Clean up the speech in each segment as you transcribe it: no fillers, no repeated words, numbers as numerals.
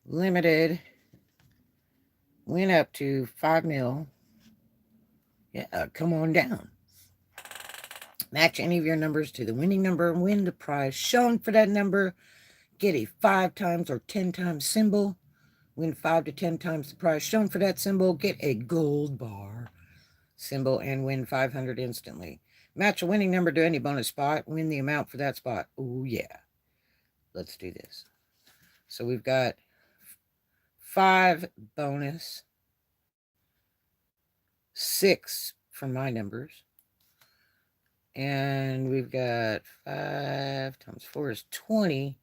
limited, went up to 5 mil. Yeah, come on down. Match any of your numbers to the winning number, win the prize shown for that number, get a 5 times or 10 times symbol, win 5 to 10 times the prize shown for that symbol, get a gold bar symbol, and win 500 instantly. Match a winning number to any bonus spot, win the amount for that spot. Oh yeah. Let's do this. So we've got 5 bonus, 6 for my numbers, and we've got 5 times 4 is 20.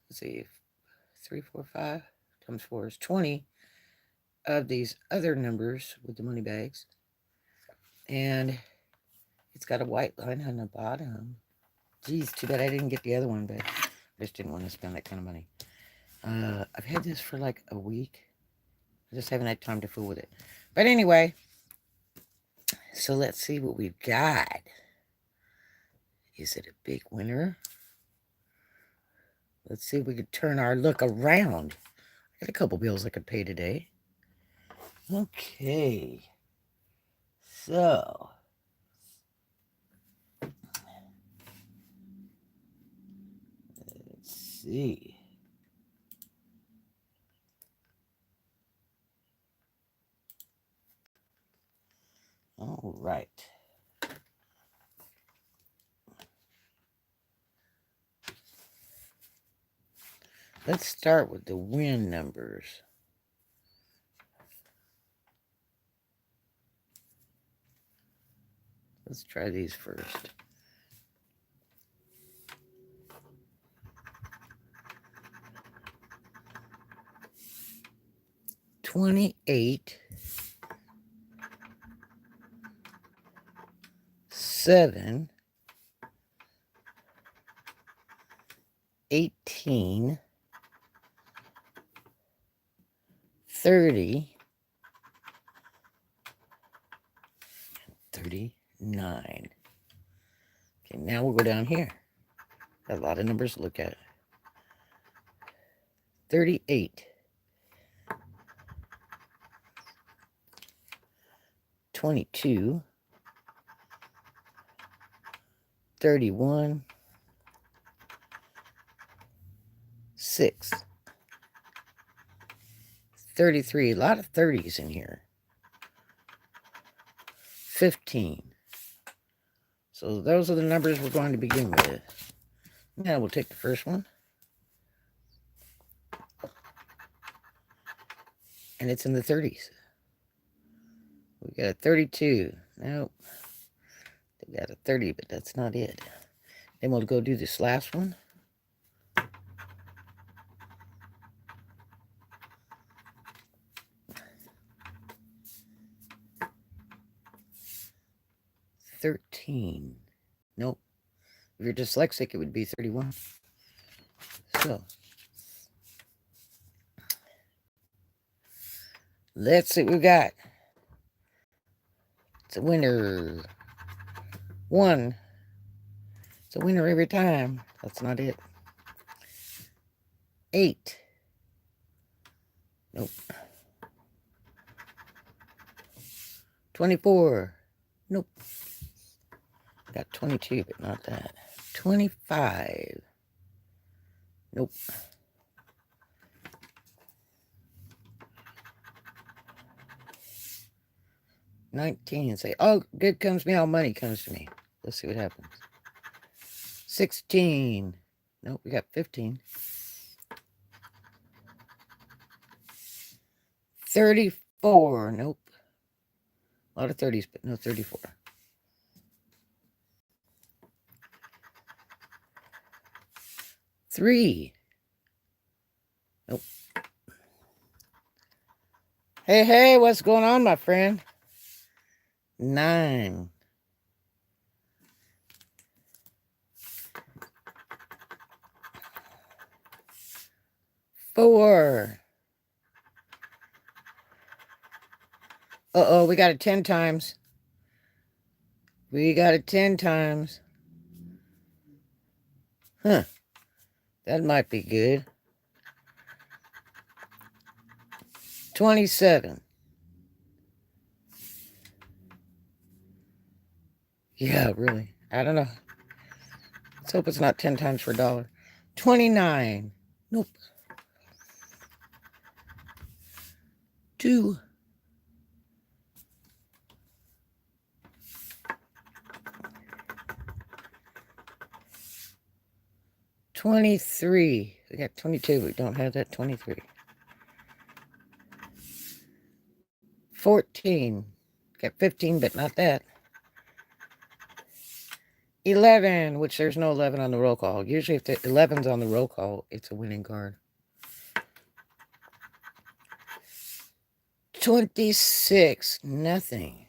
Let's see, 3, 4, 5 times 4 is 20 of these other numbers with the money bags. And it's got a white line on the bottom. Geez, too bad I didn't get the other one, but I just didn't want to spend that kind of money. I've had this for like a week. I just haven't had time to fool with it. But anyway, so let's see what we've got. Is it a big winner? Let's see if we could turn our look around. I got a couple bills I could pay today. Okay. So. Let's see. All right. Let's start with the win numbers. Let's try these first. $28, 7, 18, 30, 39. Okay, now we'll go down here. Got a lot of numbers to look at. 38, 22, 31, 6, 33. A lot of 30s in here. 15. So those are the numbers we're going to begin with. Now we'll take the first one. And it's in the 30s. We got a 32. Nope. They got a 30, but that's not it. Then we'll go do this last one. $13. Nope. If you're dyslexic, it would be 31. So let's see what we got. It's a winner. 1. It's a winner every time. That's not it. 8. Nope. 24. Nope. Got 22, but not that. 25. Nope. 19. Say, oh, good comes to me, all money comes to me. Let's see what happens. 16. Nope, we got 15. 34. Nope. A lot of 30s, but no 34. 3. Nope. Hey, hey, what's going on, my friend? 9. 4. Uh-oh, we got it 10 times. We got it 10 times. Huh. That might be good. 27. Yeah, really. I don't know. Let's hope it's not 10 times for $1. 29. Nope. 2. 23. We got 22. We don't have that 23. 14. Got 15, but not that. 11, which there's no 11 on the roll call. Usually if the 11's on the roll call, it's a winning card. 26. Nothing.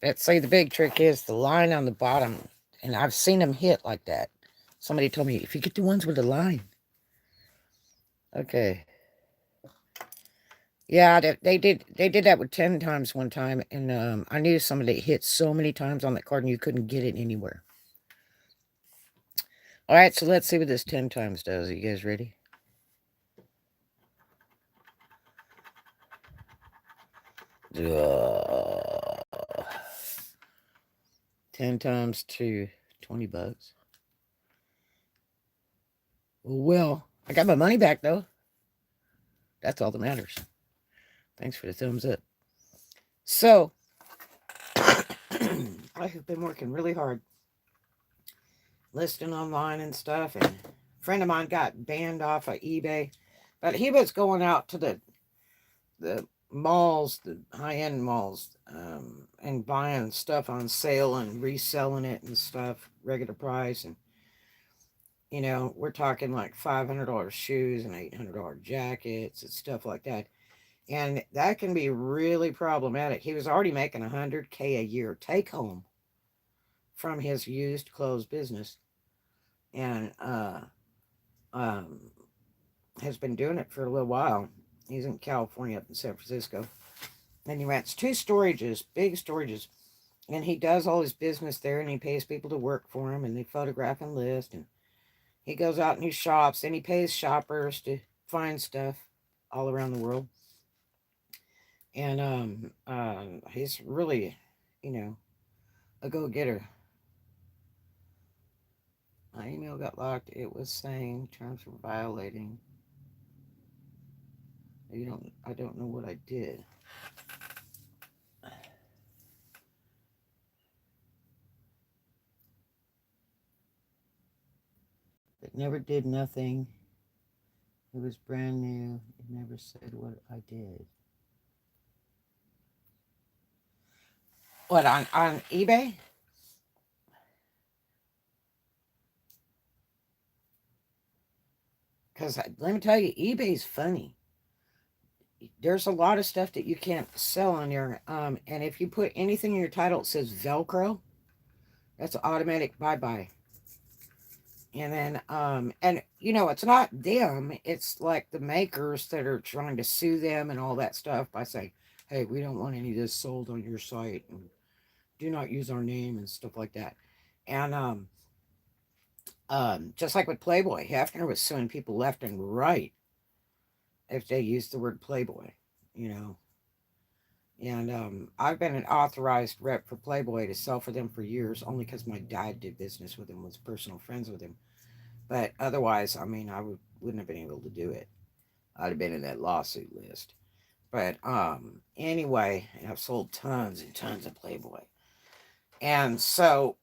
Let's say the big trick is the line on the bottom. And I've seen them hit like that. Somebody told me, if you get the ones with the line. Okay. Yeah, they did that with 10 times one time. And I knew somebody hit so many times on that card and you couldn't get it anywhere. All right, so let's see what this 10 times does. Are you guys ready? Uh, 10 times to 20 bucks. Well, I got my money back, though. That's all that matters. Thanks for the thumbs up. So, I have been working really hard. Listing online and stuff. And a friend of mine got banned off of eBay. But he was going out to the malls, the high-end malls, and buying stuff on sale and reselling it and stuff, regular price. And, you know, we're talking like $500 shoes and $800 jackets and stuff like that. And that can be really problematic. He was already making $100K a year take home from his used clothes business. And has been doing it for a little while. He's in California, up in San Francisco. And he rents 2 storages, big storages. And he does all his business there, and he pays people to work for him, and they photograph and list. And he goes out and he shops, and he pays shoppers to find stuff all around the world. And he's really, you know, a go-getter. My email got locked. It was saying terms were violating. I don't know what I did. It never did nothing. It was brand new. It never said what I did. What, on eBay? Because let me tell you, eBay's funny. There's a lot of stuff that you can't sell on there. And if you put anything in your title that says Velcro, that's automatic bye-bye. And then, and you know, it's not them. It's like the makers that are trying to sue them and all that stuff by saying, hey, we don't want any of this sold on your site. And do not use our name and stuff like that. And just like with Playboy, Hefner was suing people left and right if they used the word Playboy, you know. And I've been an authorized rep for Playboy to sell for them for years, only because my dad did business with him, was personal friends with him. But otherwise, I mean, wouldn't have been able to do it. I'd have been in that lawsuit list. But anyway, I've sold tons and tons of Playboy. And so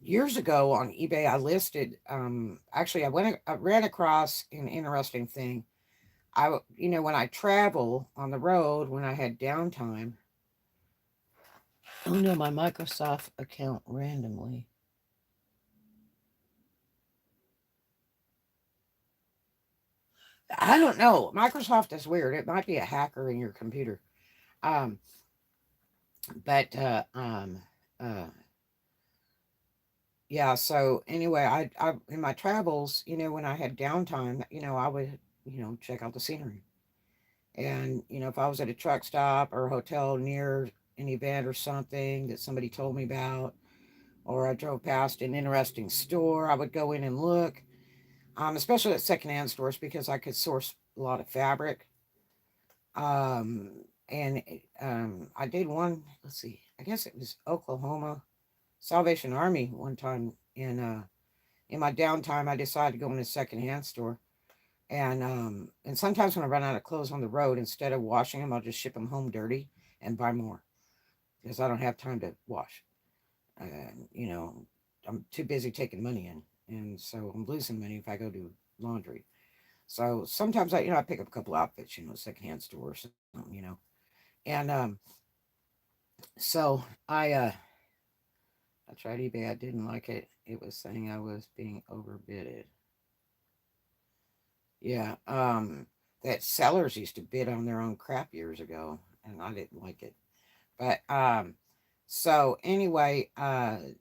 years ago on eBay, I listed, actually, I ran across an interesting thing. When I travel on the road, when I had downtime, oh no, my Microsoft account randomly. I don't know. Microsoft is weird. It might be a hacker in your computer. Um, but yeah. So anyway, I in my travels, when I had downtime, I would, check out the scenery. And if I was at a truck stop or a hotel near an event or something that somebody told me about, or I drove past an interesting store, I would go in and look. especially at secondhand stores because I could source a lot of fabric. Um, and I did one. Let's see, I guess it was Oklahoma Salvation Army one time in my downtime. I decided to go in a secondhand store, and sometimes when I run out of clothes on the road, instead of washing them, I'll just ship them home dirty and buy more because I don't have time to wash. You know, I'm too busy taking money in, and so I'm losing money if I go do laundry. So sometimes I pick up a couple outfits, secondhand store or something. And so I tried eBay. I didn't like it. It was saying I was being overbidded. Yeah. That sellers used to bid on their own crap years ago, and I didn't like it. But so anyway, I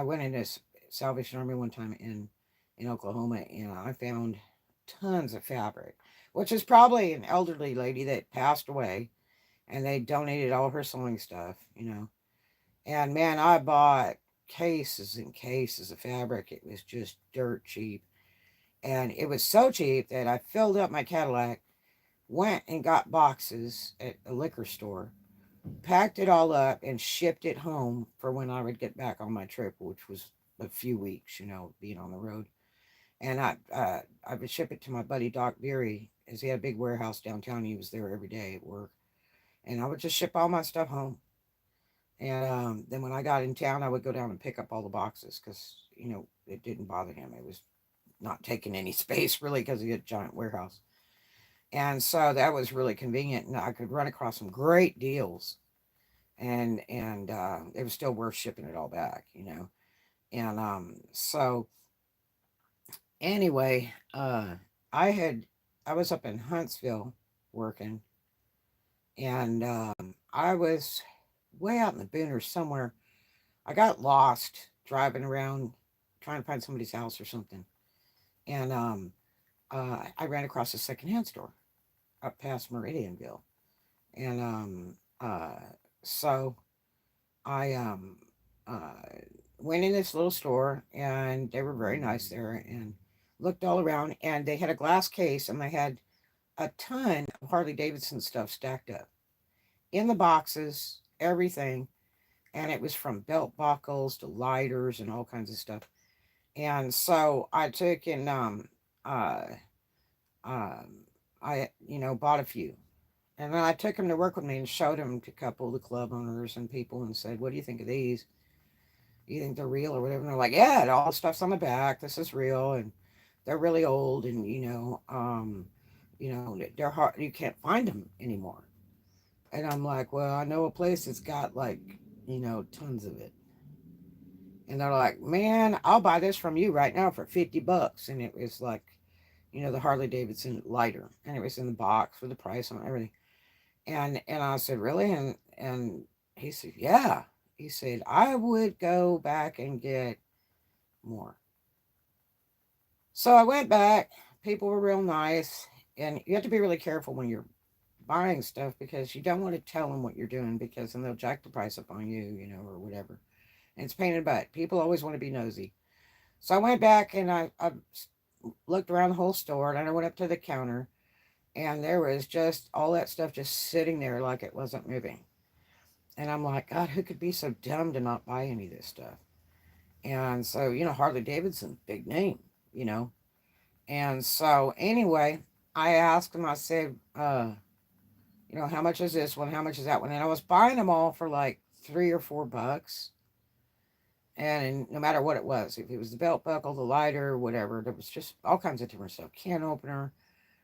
went into Salvation Army one time in Oklahoma, and I found tons of fabric, which is probably an elderly lady that passed away, and they donated all her sewing stuff. And man, I bought cases and cases of fabric. It was just dirt cheap, and it was so cheap that I filled up my Cadillac, went and got boxes at a liquor store, packed it all up, and shipped it home for when I would get back on my trip, which was a few weeks, being on the road. And I would ship it to my buddy Doc Beery, as he had a big warehouse downtown. He was there every day at work, and I would just ship all my stuff home. And then when I got in town, I would go down and pick up all the boxes because it didn't bother him. It was not taking any space really because he had a giant warehouse. And so that was really convenient, and I could run across some great deals, and it was still worth shipping it all back. And so anyway, I had I was up in Huntsville working, and I was way out in the booners somewhere. I got lost driving around trying to find somebody's house or something, and I ran across a secondhand store up past Meridianville, and so I uh, went in this little store, and they were very nice there, and looked all around, and they had a glass case, and they had a ton of Harley Davidson stuff stacked up in the boxes, everything, and it was from belt buckles to lighters and all kinds of stuff. And so I took and uh I bought a few. And then I took them to work with me and showed them to a couple of the club owners and people and said, "What do you think of these? You think they're real or whatever?" And they're like, "Yeah, all the stuff's on the back. This is real, and they're really old, and they're hard. You can't find them anymore." And I'm like, "Well, I know a place that's got like, tons of it." And they're like, "Man, I'll buy this from you right now for $50." And it was like, the Harley Davidson lighter, and it was in the box with the price on everything. And I said, "Really?" And he said, "Yeah." He said, "I would go back and get more." So I went back. People were real nice, and you have to be really careful when you're buying stuff because you don't want to tell them what you're doing because then they'll jack the price up on you, or whatever. And it's pain in the butt. People always want to be nosy. So I went back and I looked around the whole store, and I went up to the counter, and there was just all that stuff just sitting there like it wasn't moving. And I'm like, God, who could be so dumb to not buy any of this stuff? And so, Harley Davidson, big name, you know. And so, anyway, I asked him, I said, how much is this one? How much is that one? And I was buying them all for like $3 or $4. And no matter what it was, if it was the belt buckle, the lighter, whatever, there was just all kinds of different stuff. Can opener,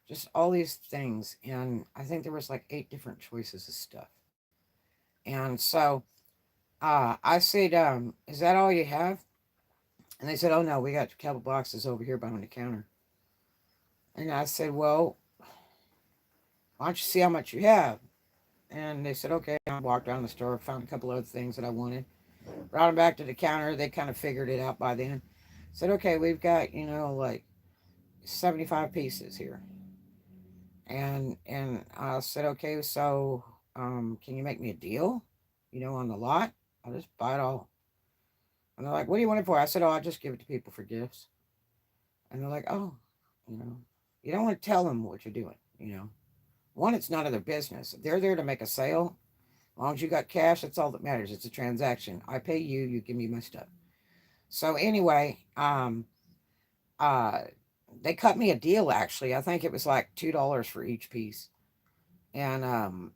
just all these things. And I think there was like 8 different choices of stuff. And so I said, "Is that all you have?" And they said, "Oh no, we got a couple boxes over here behind the counter." And I said, "Well, why don't you see how much you have?" And they said, "Okay." I walked around the store, found a couple other things that I wanted, brought them back to the counter. They kind of figured it out by then. Said, "Okay, we've got, like 75 pieces here." And I said, "Okay, so can you make me a deal, on the lot? I'll just buy it all." And they're like, "What do you want it for?" I said, "Oh, I'll just give it to people for gifts." And they're like, oh, you know, you don't want to tell them what you're doing, you know. One, it's none of their business. They're there to make a sale. As long as you got cash, that's all that matters. It's a transaction. I pay you, you give me my stuff. So anyway, uh, they cut me a deal actually. I think it was like $2 for each piece, and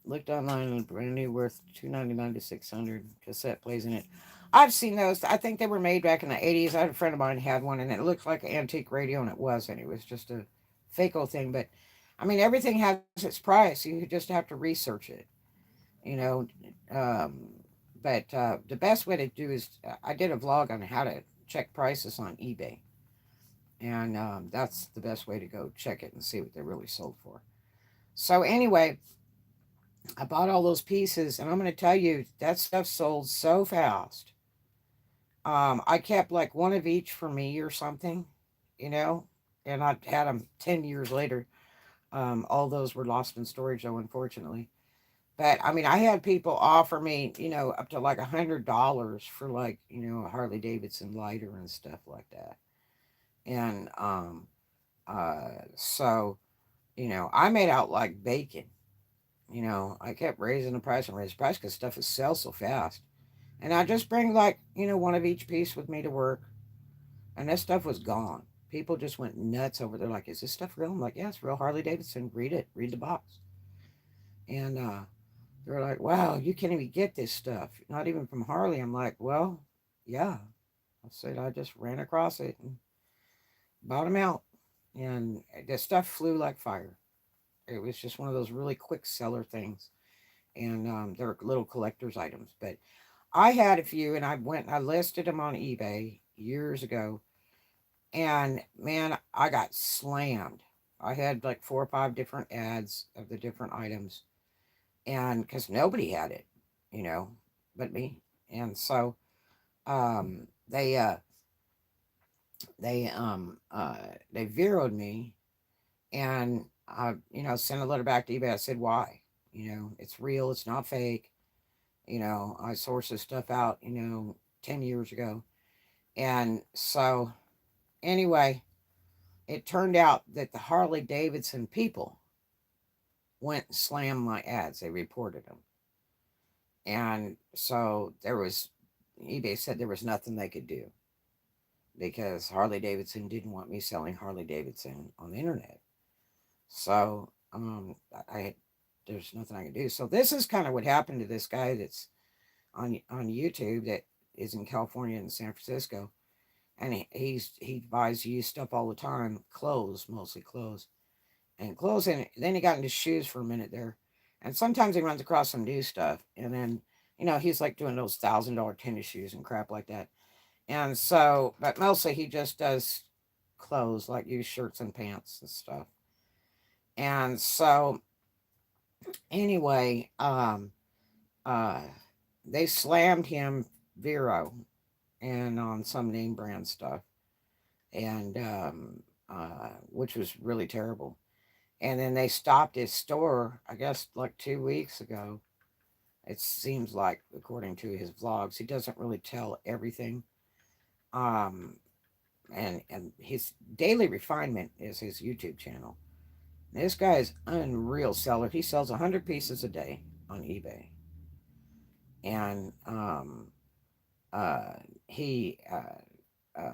looked online and brand new worth $299 to 600. Cassette plays in it. I've seen those. I think they were made back in the 80s. I had a friend of mine who had one, and it looked like an antique radio, and it wasn't. It was just a fake old thing. But I mean, everything has its price. You just have to research it, you know. Um, but the best way to do is I did a vlog on how to check prices on eBay, and that's the best way to go check it and see what they really sold for. So anyway, I bought all those pieces, and I'm going to tell you that stuff sold so fast. I kept like one of each for me or something, you know, and I had them 10 years later. All those were lost in storage, though, unfortunately. But I mean, I had people offer me, you know, up to like $100 for like, you know, a Harley Davidson lighter and stuff like that. And so, you know, I made out like bacon. You know, I kept raising the price and raising the price because stuff is sell so fast. And I just bring like, you know, one of each piece with me to work. And that stuff was gone. People just went nuts over there. Like, is this stuff real? I'm like, yeah, it's real Harley Davidson. Read it. Read the box. And they're like, wow, you can't even get this stuff. Not even from Harley. I'm like, well, yeah. I said, I just ran across it and bought them out. And the stuff flew like fire. It was just one of those really quick seller things. And they're little collector's items. But I had a few, and I went and I listed them on eBay years ago. And man, I got slammed. I had like 4 or 5 different ads of the different items, and because nobody had it, you know, but me. And so um, they uh, they zeroed me, and I, you know, sent a letter back to eBay. I said why, you know, it's real, it's not fake. You know, I sourced this stuff out, you know, 10 years ago, and so anyway, it turned out that the Harley Davidson people went and slammed my ads. They reported them. And so there was, eBay said there was nothing they could do because Harley Davidson didn't want me selling Harley Davidson on the internet. So I there's nothing I can do. So this is kind of what happened to this guy that's on YouTube that is in California and San Francisco, and he buys used stuff all the time, clothes, mostly clothes, and clothes. And then he got into shoes for a minute there, and sometimes he runs across some new stuff, and then you know he's like doing those $1,000 tennis shoes and crap like that. And so, but mostly he just does clothes like used shirts and pants and stuff. And so anyway, uh, they slammed him Vero and on some name brand stuff, and which was really terrible. And then they stopped his store, I guess, like 2 weeks ago. It seems like, according to his vlogs, he doesn't really tell everything. Um, and his daily refinement is his YouTube channel. This guy is unreal seller. He sells 100 pieces a day on eBay, and uh, he uh,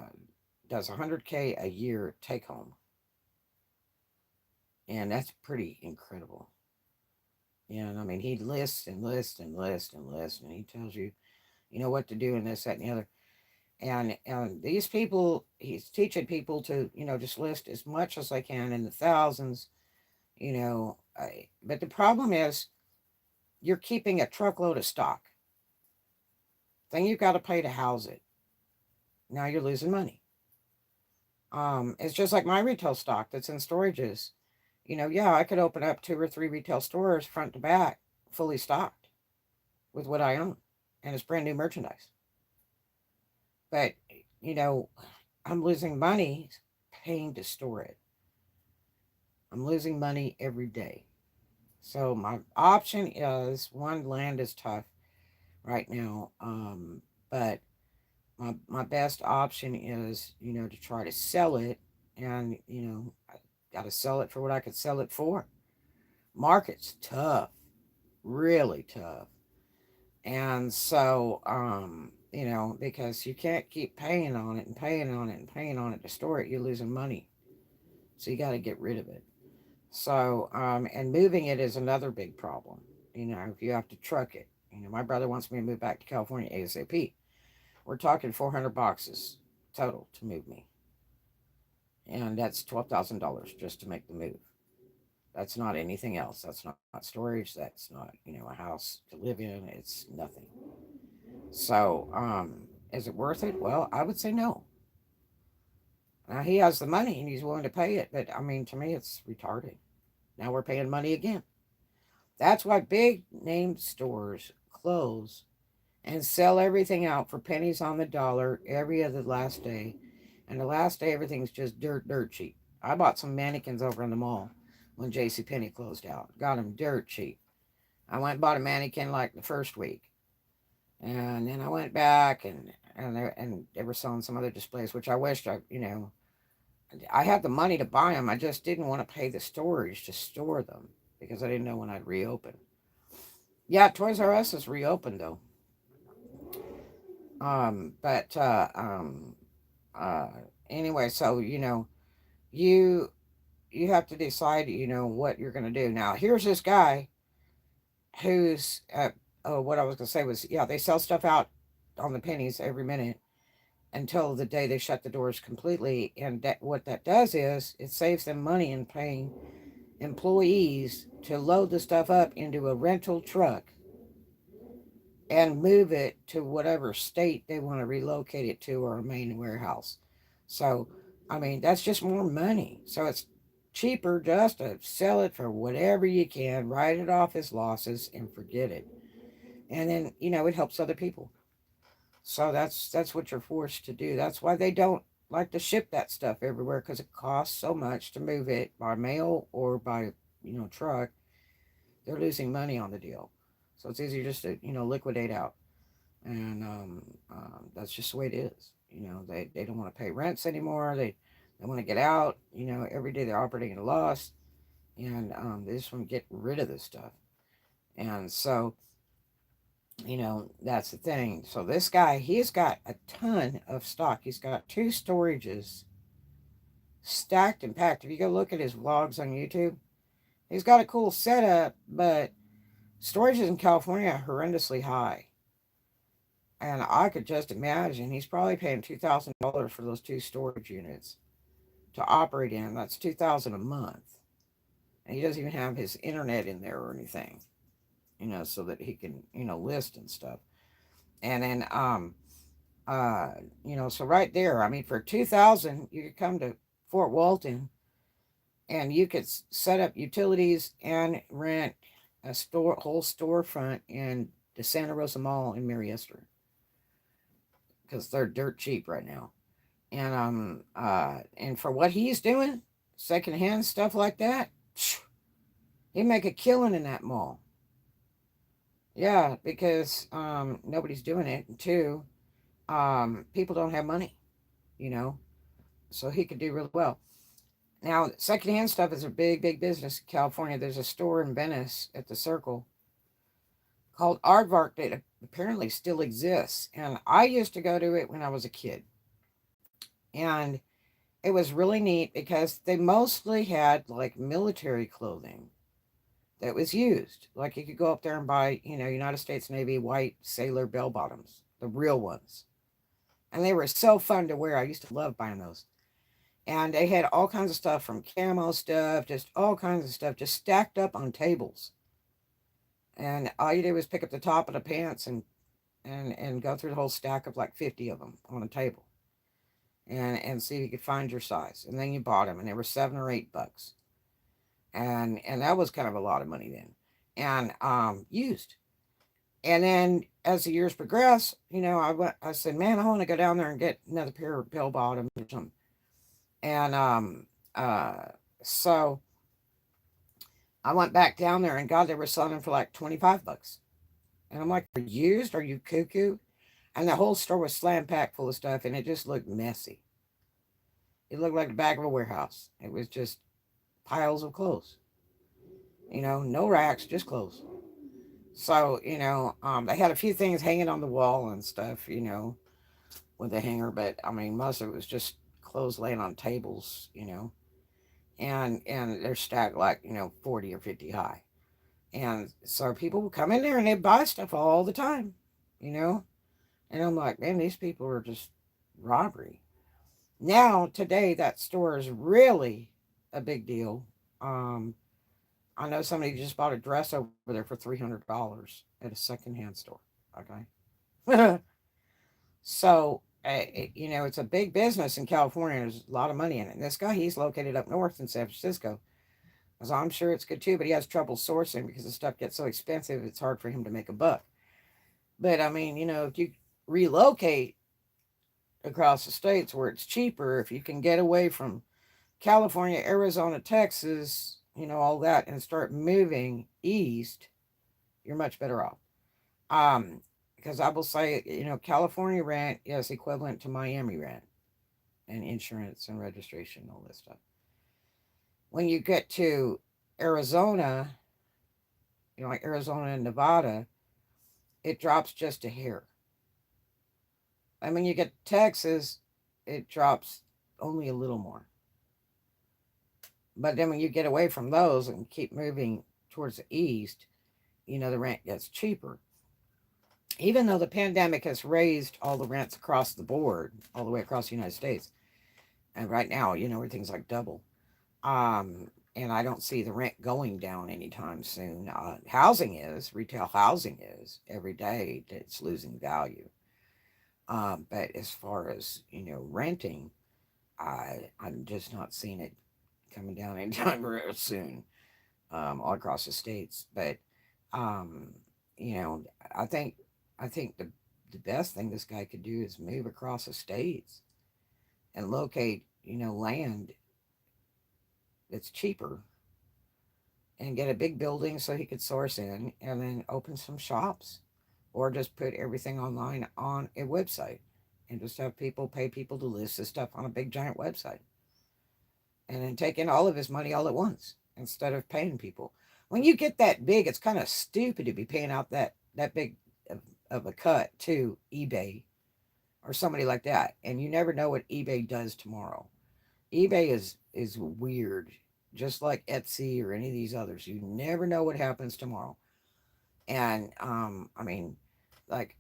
does 100K a year take home, and that's pretty incredible. And I mean, he lists and lists and lists and lists, and he tells you, you know, what to do and this, that, and the other. And these people, he's teaching people to, you know, just list as much as they can in the thousands, you know. But the problem is, you're keeping a truckload of stock. Then you've got to pay to house it. Now you're losing money. It's just like my retail stock that's in storages. You know, yeah, I could open up 2 or 3 retail stores front to back, fully stocked with what I own, and it's brand new merchandise. But you know, I'm losing money paying to store it. I'm losing money every day. So my option is one, land is tough right now. But my best option is, to try to sell it. And, I got to sell it for what I could sell it for. Market's tough, really tough. And so, because you can't keep paying on it and paying on it and paying on it to store it, you're losing money. So you got to get rid of it. So, and moving it is another big problem. If you have to truck it. My brother wants me to move back to California ASAP. We're talking 400 boxes total to move me. And that's $12,000 just to make the move. That's not anything else. That's not storage. That's not, a house to live in. It's nothing. So, is it worth it? Well, I would say no. Now, he has the money and he's willing to pay it. But, I mean, to me, it's retarded. Now we're paying money again. That's why big name stores close and sell everything out for pennies on the dollar every other last day. And the last day, everything's just dirt cheap. I bought some mannequins over in the mall when JCPenney closed out. Got them dirt cheap. I went and bought a mannequin like the first week. And then I went back and they were selling some other displays, which I wished I had the money to buy them. I just didn't want to pay the storage to store them because I didn't know when I'd reopen. Yeah, Toys R Us is reopened though. But uh, anyway, so you you have to decide what you're going to do. Now, here's this guy who's oh, what I was going to say was, yeah, they sell stuff out on the pennies every minute until the day they shut the doors completely. And what that does is it saves them money in paying employees to load the stuff up into a rental truck and move it to whatever state they want to relocate it to, or a main warehouse. So, I mean, that's just more money. So it's cheaper just to sell it for whatever you can, write it off as losses, and forget it. And then, it helps other people. So that's what you're forced to do. That's why they don't like to ship that stuff everywhere, because it costs so much to move it by mail or by truck. They're losing money on the deal. So it's easier just to liquidate out. And that's just the way it is. They don't want to pay rents anymore. They want to get out. Every day they're operating at a loss, and they just want to get rid of this stuff. And so that's the thing. So this guy, he's got a ton of stock. He's got 2 storages stacked and packed. If you go look at his vlogs on YouTube, he's got a cool setup, but storages in California are horrendously high. And I could just imagine he's probably paying $2,000 for those 2 storage units to operate in. That's $2,000 a month. And he doesn't even have his internet in there or anything, so that he can, list and stuff. And then, so right there, I mean, for 2,000, you could come to Fort Walton and you could set up utilities and rent a whole storefront in the Santa Rosa Mall in Mariester, because they're dirt cheap right now. And for what he's doing, secondhand stuff like that, he'd make a killing in that mall. Yeah, because nobody's doing it. And 2, people don't have money, so he could do really well. Now, secondhand stuff is a big business in California. There's a store in Venice at the Circle called Aardvark that apparently still exists. And I used to go to it when I was a kid. And it was really neat because they mostly had like military clothing that was used. Like you could go up there and buy, United States Navy white sailor bell bottoms, the real ones. And they were so fun to wear. I used to love buying those. And they had all kinds of stuff, from camo stuff, just all kinds of stuff, just stacked up on tables. And all you did was pick up the top of the pants and go through the whole stack of like 50 of them on a table. And see if you could find your size. And then you bought them, and they were $7 or $8. And that was kind of a lot of money then. And used. And then as the years progressed, I said, man, I want to go down there and get another pair of bell bottoms or something. And so I went back down there, and God, they were selling for like $25. And I'm like, are you used? Are you cuckoo? And the whole store was slam packed full of stuff, and it just looked messy. It looked like the back of a warehouse. It was just piles of clothes. No racks, just clothes. So, they had a few things hanging on the wall and stuff, with the hanger, but I mean, most of it was just clothes laying on tables, and they're stacked like, 40 or 50 high. And so people would come in there and they'd buy stuff all the time, you know? And I'm like, man, these people are just robbery. Now, today, that store is really a big deal. Um, I know somebody just bought a dress over there for $300 at a secondhand store. Okay. So, it's a big business in California. There's a lot of money in it. And this guy, he's located up north in San Francisco. So I'm sure it's good too, but he has trouble sourcing because the stuff gets so expensive, it's hard for him to make a buck. But I mean, if you relocate across the states where it's cheaper, if you can get away from California, Arizona, Texas, all that, and start moving east, you're much better off. Um, because I will say, California rent is equivalent to Miami rent and insurance and registration and all this stuff. When you get to Arizona, like Arizona and Nevada, it drops just a hair. And when you get to Texas, it drops only a little more. But then when you get away from those and keep moving towards the east, the rent gets cheaper. Even though the pandemic has raised all the rents across the board, all the way across the United States. And right now, everything's like double. And I don't see the rent going down anytime soon. Retail housing is every day it's losing value. But as far as, renting, I'm just not seeing it coming down anytime real soon, all across the states. But, um, you know, I think, I think the best thing this guy could do is move across the states and locate, land that's cheaper and get a big building so he could source in and then open some shops or just put everything online on a website and just have people pay people to list this stuff on a big giant website and then take in all of his money all at once instead of paying people. When you get that big, it's kind of stupid to be paying out that big of a cut to eBay or somebody like that. And you never know what eBay does tomorrow. eBay is weird, just like Etsy or any of these others. You never know what happens tomorrow. And I mean, like,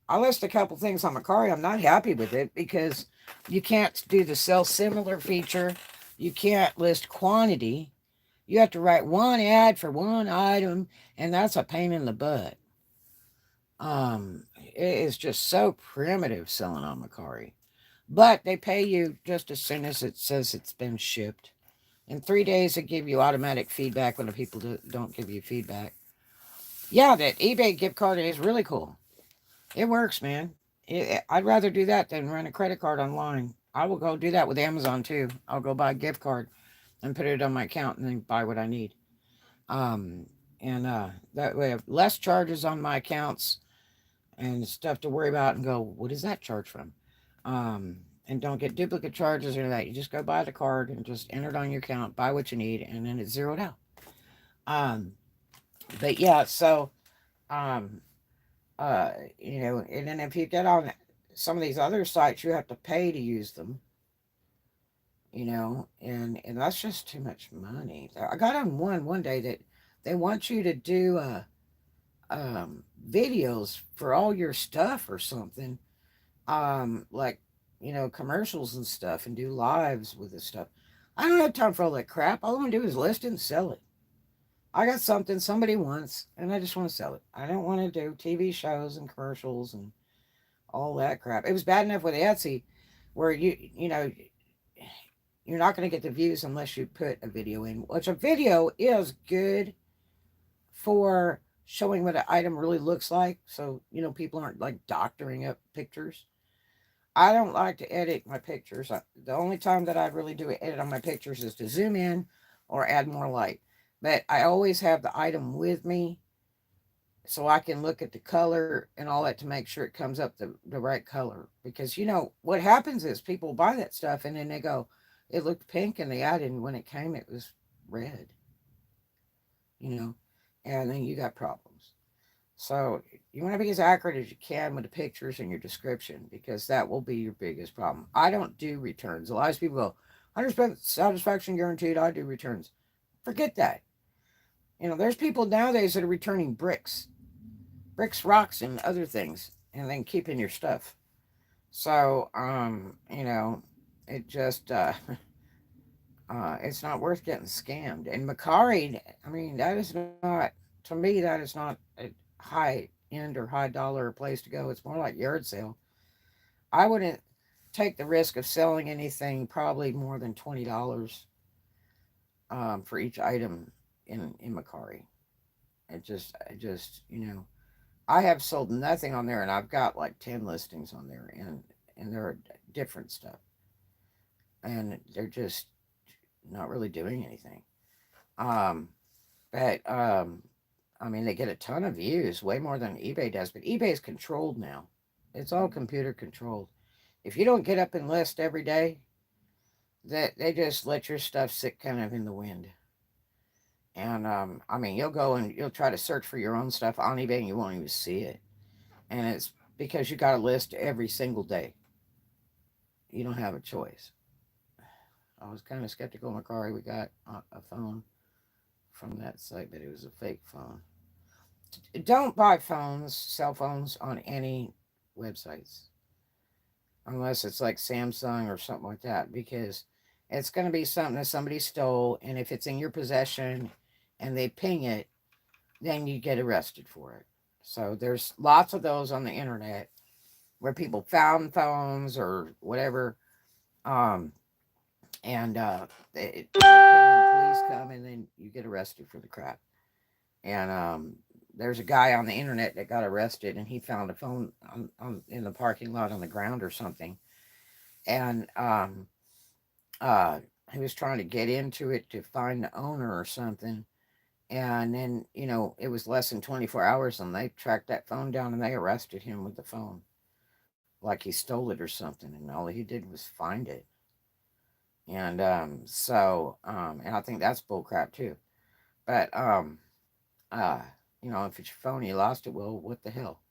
I list a couple things on Macari. I'm not happy with it because you can't do the sell similar feature. You can't list quantity. You have to write one ad for one item, and that's a pain in the butt. It is just so primitive selling on Macari. But they pay you just as soon as it says it's been shipped. In 3 days, they give you automatic feedback when the people don't give you feedback. Yeah, that eBay gift card is really cool. It works, man. I'd rather do that than run a credit card online. I will go do that with Amazon too. I'll go buy a gift card and put it on my account and then buy what I need. Um, and that way I have less charges on my accounts and stuff to worry about and go, what is that charge from? And don't get duplicate charges or that. You just go buy the card and just enter it on your account, buy what you need, and then it's zeroed out. Um, but yeah, so um, and then if you get on some of these other sites, you have to pay to use them. And that's just too much money. I got on one day that they want you to do videos for all your stuff or something, like commercials and stuff, and do lives with this stuff. I don't have time for all that crap. All I want to do is list it and sell it. I got something somebody wants, and I just want to sell it. I don't want to do TV shows and commercials and all that crap. It was bad enough with Etsy, where you're not going to get the views unless you put a video in, which a video is good for showing what an item really looks like. So, people aren't like doctoring up pictures. I don't like to edit my pictures. The only time that I really do an edit on my pictures is to zoom in or add more light. But I always have the item with me so I can look at the color and all that to make sure it comes up the right color. Because what happens is people buy that stuff and then they go, it looked pink in the ad, and when it came, it was red, you know, and then you got problems. So you want to be as accurate as you can with the pictures and your description, because that will be your biggest problem. I don't do returns. A lot of people go, 100% satisfaction guaranteed. I do returns. Forget that. There's people nowadays that are returning bricks, rocks, and other things, and then keeping your stuff. So, it just, it's not worth getting scammed. And Macari, I mean, that is not, to me, that is not a high end or high dollar place to go. It's more like yard sale. I wouldn't take the risk of selling anything probably more than $20 for each item in Macari. I have sold nothing on there, and I've got like 10 listings on there, and they're different stuff, and they're just not really doing anything. Um, but I mean, they get a ton of views, way more than eBay does. But eBay is controlled now; it's all computer controlled. If you don't get up and list every day, that they just let your stuff sit kind of in the wind. And I mean, you'll go and you'll try to search for your own stuff on eBay, and you won't even see it. And it's because you got to list every single day. You don't have a choice. I was kind of skeptical, Macari. We got a phone from that site, but it was a fake phone. Don't buy cell phones on any websites, unless it's like Samsung or something like that, because it's going to be something that somebody stole, and if it's in your possession and they ping it, then you get arrested for it. So there's lots of those on the internet where people found phones or whatever, um, and police come, and then you get arrested for the crap. And there's a guy on the internet that got arrested, and he found a phone in the parking lot on the ground or something, and uh, he was trying to get into it to find the owner or something. And then, it was less than 24 hours, and they tracked that phone down and they arrested him with the phone. Like he stole it or something. And all he did was find it. And and I think that's bullcrap too. But, uh, if it's your phone and you lost it, well, what the hell?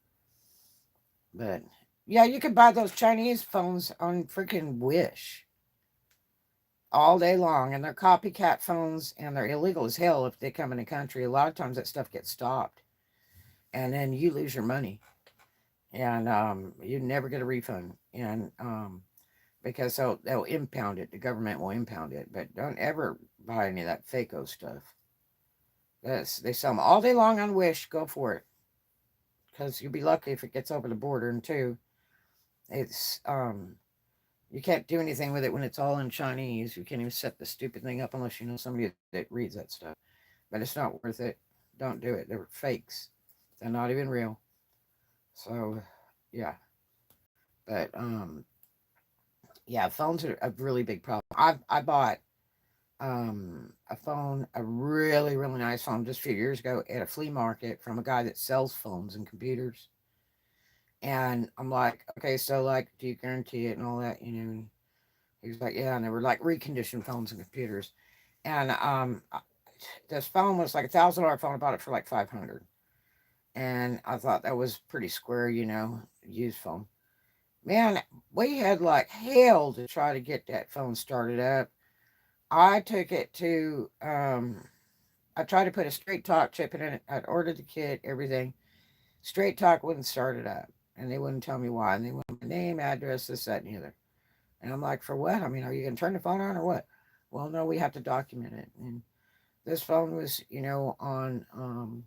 But, yeah, you could buy those Chinese phones on freaking Wish all day long, and they're copycat phones, and they're illegal as hell if they come in the country. A lot of times that stuff gets stopped, and then you lose your money, and you never get a refund, and because they'll impound it. The government will impound it, but don't ever buy any of that fako stuff. They sell them all day long on Wish. Go for it, because you'll be lucky if it gets over the border. And two, it's you can't do anything with it when it's all in Chinese. You can't even set the stupid thing up unless you know somebody that reads that stuff. But it's not worth it. Don't do it. They're fakes. They're not even real. So, yeah. But yeah, phones are a really big problem. I bought a phone, a really really nice phone, just a few years ago at a flea market from a guy that sells phones and computers. And I'm like, okay, so like, do you guarantee it and all that, And he was like, yeah, and they were like reconditioned phones and computers. And this phone was like $1,000 phone. I bought it for like 500, and I thought that was pretty square, used phone. Man, we had like hell to try to get that phone started up. I took it to I tried to put a straight talk chip in it. I'd ordered the kit, everything. Straight talk wouldn't start it up, and they wouldn't tell me why. And they wanted my name, address, this, that, and the other. And I'm like, for what? I mean, are you going to turn the phone on or what? Well, no, we have to document it. And this phone was, on,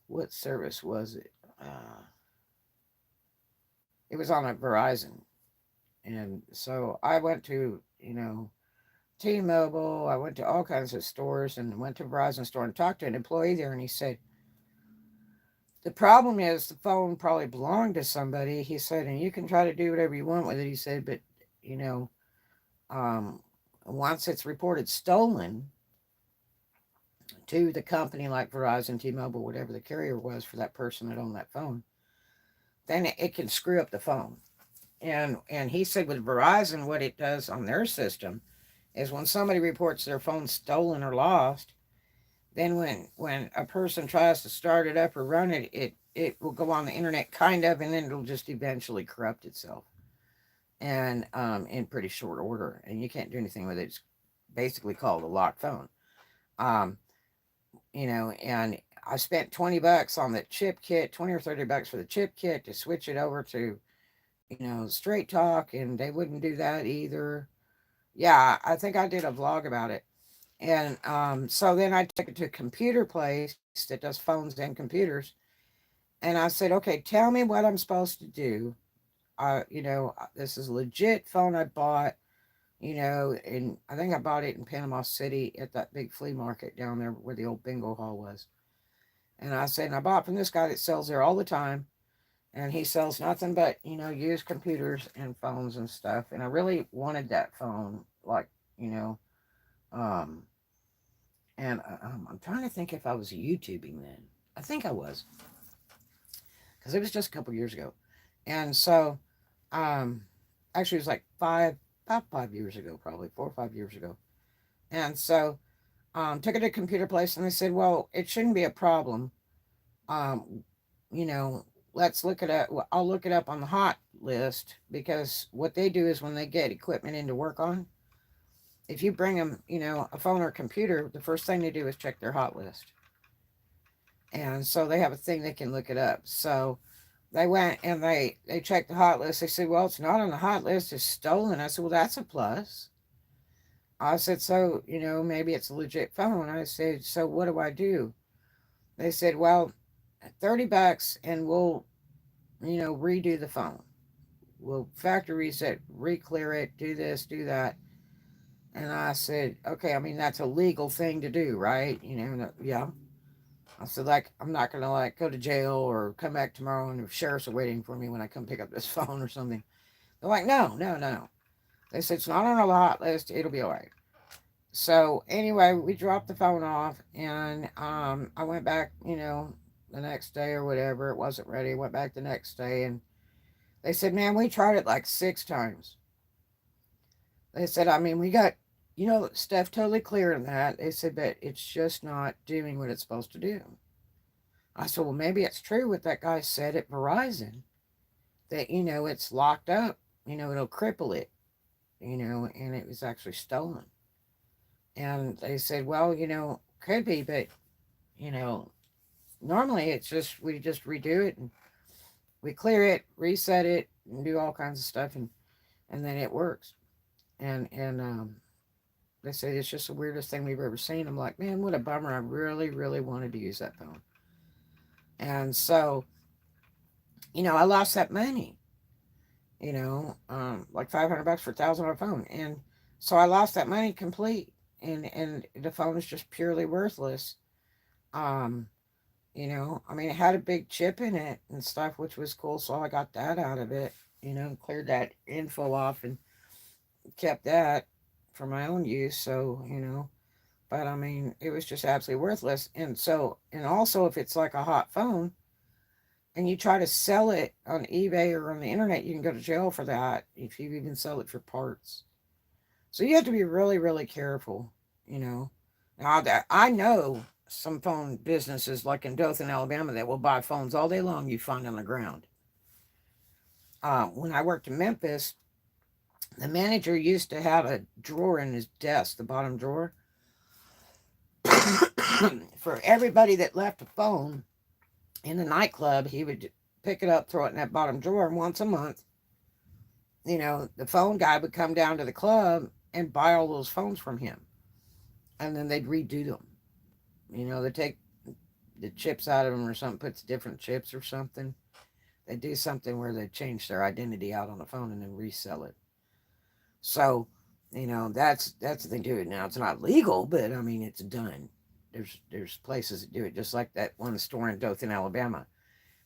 what service was it? It was on a Verizon. And so I went to, T-Mobile. I went to all kinds of stores and went to a Verizon store and talked to an employee there. And he said, the problem is the phone probably belonged to somebody. He said, and you can try to do whatever you want with it. He said, but, you know, um, once it's reported stolen, to the company like Verizon, T-Mobile, whatever the carrier was for that person that owned that phone, then it can screw up the phone. And he said with Verizon, what it does on their system is when somebody reports their phone stolen or lost, then when a person tries to start it up or run it, it will go on the internet kind of, and then it'll just eventually corrupt itself, and in pretty short order, and you can't do anything with it. It's basically called a locked phone. Um, and I spent $20 on the chip kit, 20 or $30 for the chip kit to switch it over to, Straight Talk, and they wouldn't do that either. Yeah, I think I did a vlog about it. And so then I took it to a computer place that does phones and computers. And I said, okay, tell me what I'm supposed to do. This is a legit phone I bought, and I think I bought it in Panama City at that big flea market down there where the old bingo hall was. And I said, and I bought from this guy that sells there all the time. And he sells nothing but, used computers and phones and stuff. And I really wanted that phone, like, you know, um, and I'm trying to think if I was YouTubing then. I think I was, because it was just a couple years ago. And so, um, actually, it was like about 5 years ago, probably 4 or 5 years ago. And so, took it to a computer place, and they said, well, it shouldn't be a problem. Um, you know, let's look it up. Well, I'll look it up on the hot list, because what they do is when they get equipment in to work on, if you bring them, a phone or a computer, the first thing they do is check their hot list. And so they have a thing they can look it up. So they went and they checked the hot list. They said, well, it's not on the hot list, it's stolen. I said, well, that's a plus. I said, so, maybe it's a legit phone. I said, so what do I do? They said, well, $30 and we'll, redo the phone. We'll factory reset, re-clear it, do this, do that. And I said, okay, I mean, that's a legal thing to do, right? Yeah. I said, like, I'm not going to, like, go to jail or come back tomorrow and the sheriffs are waiting for me when I come pick up this phone or something. They're like, no, no, no. They said, it's not on a hot list. It'll be all right. So, anyway, we dropped the phone off, and I went back, the next day or whatever. It wasn't ready. Went back the next day, and they said, man, we tried it like 6 times. They said, I mean, we got, stuff totally clear in that. They said, but it's just not doing what it's supposed to do. I said, well, maybe it's true what that guy said at Verizon, that, it's locked up, it'll cripple it, and it was actually stolen. And they said, well, could be, but, you know, normally it's just, we just redo it and we clear it, reset it, and do all kinds of stuff, and then it works. And they say it's just the weirdest thing we've ever seen. I'm like, man, what a bummer. I really, really wanted to use that phone. And so, I lost that money, like $500 for $1,000 phone. And so I lost that money complete. And the phone is just purely worthless. Um, I mean, it had a big chip in it and stuff, which was cool. So I got that out of it, cleared that info off and kept that for my own use. So, but I mean, it was just absolutely worthless. And so, and also, if it's like a hot phone and you try to sell it on eBay or on the internet, you can go to jail for that if you even sell it for parts. So you have to be really, really careful, you know. Now, I know some phone businesses like in Dothan, Alabama, that will buy phones all day long you find on the ground. When I worked in Memphis, the manager used to have a drawer in his desk, the bottom drawer, for everybody that left a phone in the nightclub. He would pick it up, throw it in that bottom drawer, and once a month, the phone guy would come down to the club and buy all those phones from him. And then they'd redo them. They take the chips out of them or something, puts different chips or something. They do something where they change their identity out on the phone and then resell it. So, that's the thing to it. Now, it's not legal, but I mean, it's done. There's places that do it, just like that one store in Dothan, Alabama,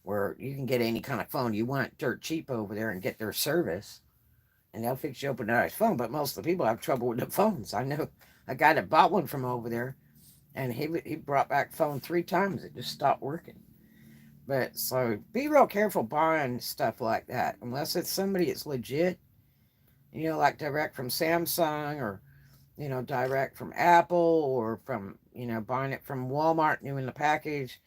where you can get any kind of phone you want dirt cheap over there and get their service, and they'll fix you up a nice phone. But most of the people have trouble with the phones. I know a guy that bought one from over there, And he brought back phone 3 times. It just stopped working. But so be real careful buying stuff like that, unless it's somebody that's legit, like direct from Samsung, or direct from Apple, or from buying it from Walmart new in the package.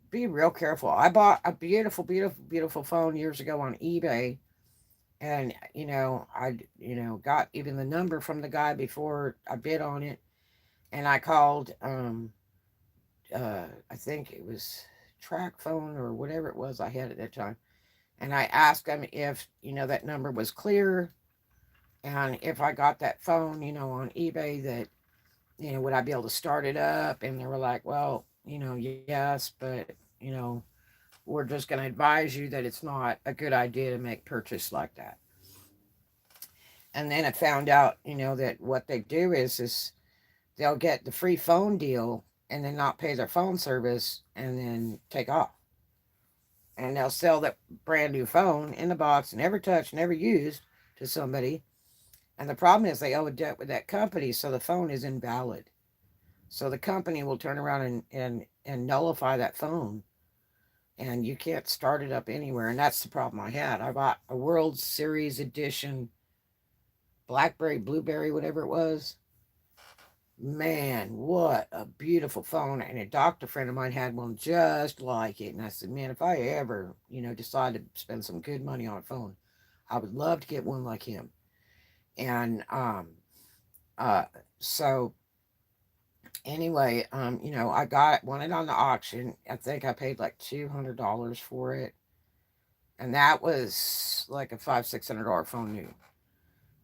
Be real careful. I bought a beautiful, beautiful, beautiful phone years ago on eBay, and I got even the number from the guy before I bid on it, and I called I think it was track phone or whatever it was I had at that time, and I asked him if that number was clear, and if I got that phone on eBay, that would I be able to start it up. And they were like, well, yes, but we're just going to advise you that it's not a good idea to make purchase like that. And then I found out that what they do is they'll get the free phone deal and then not pay their phone service and then take off. And they'll sell that brand new phone in the box, never touched, never used, to somebody. And the problem is they owe a debt with that company, so the phone is invalid. So the company will turn around and nullify that phone, and you can't start it up anywhere. And that's the problem I had. I bought a World Series edition Blackberry, Blueberry, whatever it was. Man, what a beautiful phone. And a doctor friend of mine had one just like it. And I said, man, if I ever, decide to spend some good money on a phone, I would love to get one like him. And uh so anyway, I got one it on the auction. I think I paid like $200 for it. And that was like a $500-600 phone new.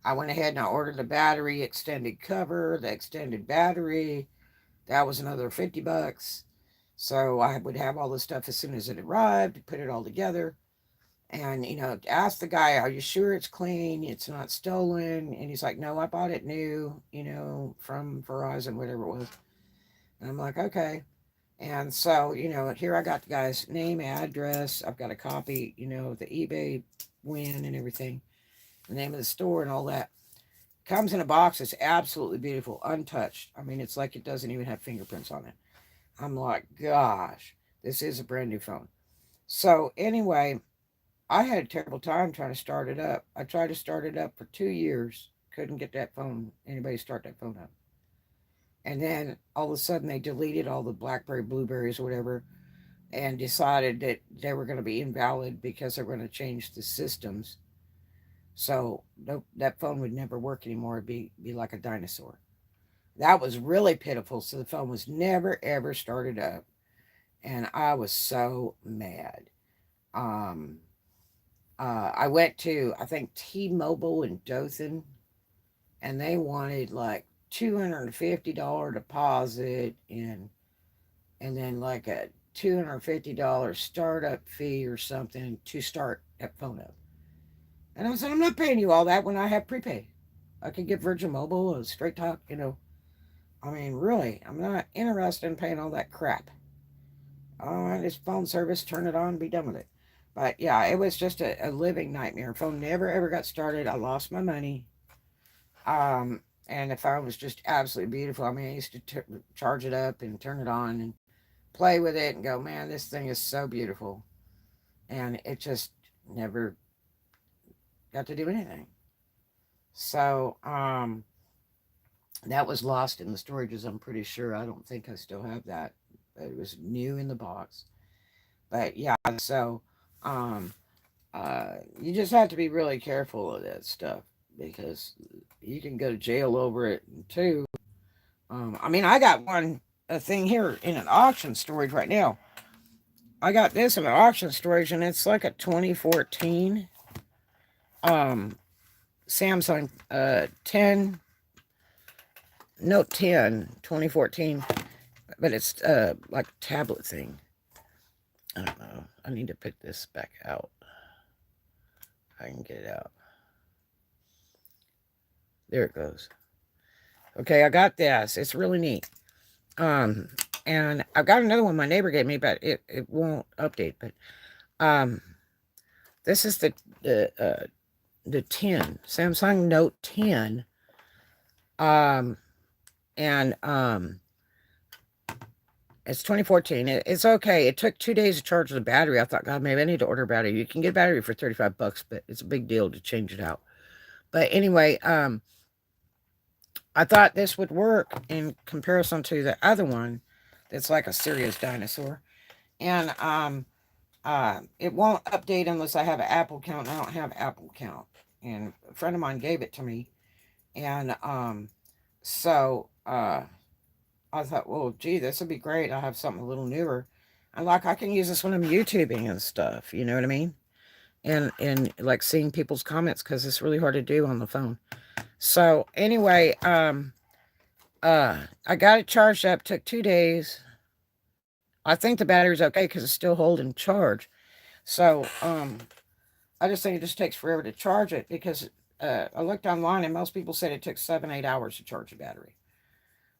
I went ahead and I ordered the battery extended cover, the extended battery. That was another $50. So I would have all this stuff as soon as it arrived, put it all together. And, ask the guy, are you sure it's clean? It's not stolen? And he's like, no, I bought it new, from Verizon, whatever it was. And I'm like, okay. And so, here I got the guy's name, address. I've got a copy, of the eBay win and everything, the name of the store and all that. Comes in a box. It's absolutely beautiful, untouched. I mean, it's like it doesn't even have fingerprints on it. I'm like, gosh, this is a brand new phone. So anyway, I had a terrible time trying to start it up. I tried to start it up for 2 years. Couldn't get that phone, anybody start that phone up. And then all of a sudden they deleted all the Blackberry, Blueberries, or whatever, and decided that they were going to be invalid because they're going to change the systems. So that phone would never work anymore. It'd be like a dinosaur. That was really pitiful. So the phone was never, ever started up. And I was so mad. I went to, I think, T-Mobile in Dothan, and they wanted like $250 deposit, and then like a $250 startup fee or something to start that phone up. And I said, I'm not paying you all that when I have prepaid. I could get Virgin Mobile or Straight Talk, I mean, really, I'm not interested in paying all that crap. Oh, this phone service, turn it on, be done with it. But yeah, it was just a living nightmare. Phone never ever got started. I lost my money. And the phone was just absolutely beautiful. I mean, I used to charge it up and turn it on and play with it and go, man, this thing is so beautiful. And it just never got to do anything. So, that was lost in the storages, I'm pretty sure. I don't think I still have that. But it was new in the box. But yeah, so um, you just have to be really careful of that stuff, because you can go to jail over it too. I mean, I got a thing here in an auction storage right now. I got this in an auction storage, and it's like a 2014 um, Samsung 10 Note 10 2014, but it's like a tablet thing. I don't know. I need to pick this back out. I can get it out. There it goes. Okay, I got this. It's really neat. And I've got another one my neighbor gave me, but it won't update. But this is the 10 Samsung Note 10. And It's 2014. It's okay. It took 2 days to charge the battery. I thought, God, maybe I need to order a battery. You can get a battery for $35, but it's a big deal to change it out. But anyway, I thought this would work in comparison to the other one that's like a serious dinosaur. And it won't update unless I have an Apple account. I don't have an Apple account. And a friend of mine gave it to me. And so I thought, well, gee, this would be great. I have something a little newer. And like I can use this when I'm YouTubing and stuff, you know what I mean? And like seeing people's comments because it's really hard to do on the phone. So anyway, I got it charged up, took 2 days. I think the battery's okay because it's still holding charge. So I just think it just takes forever to charge it because I looked online and most people said it took 7, 8 hours to charge a battery.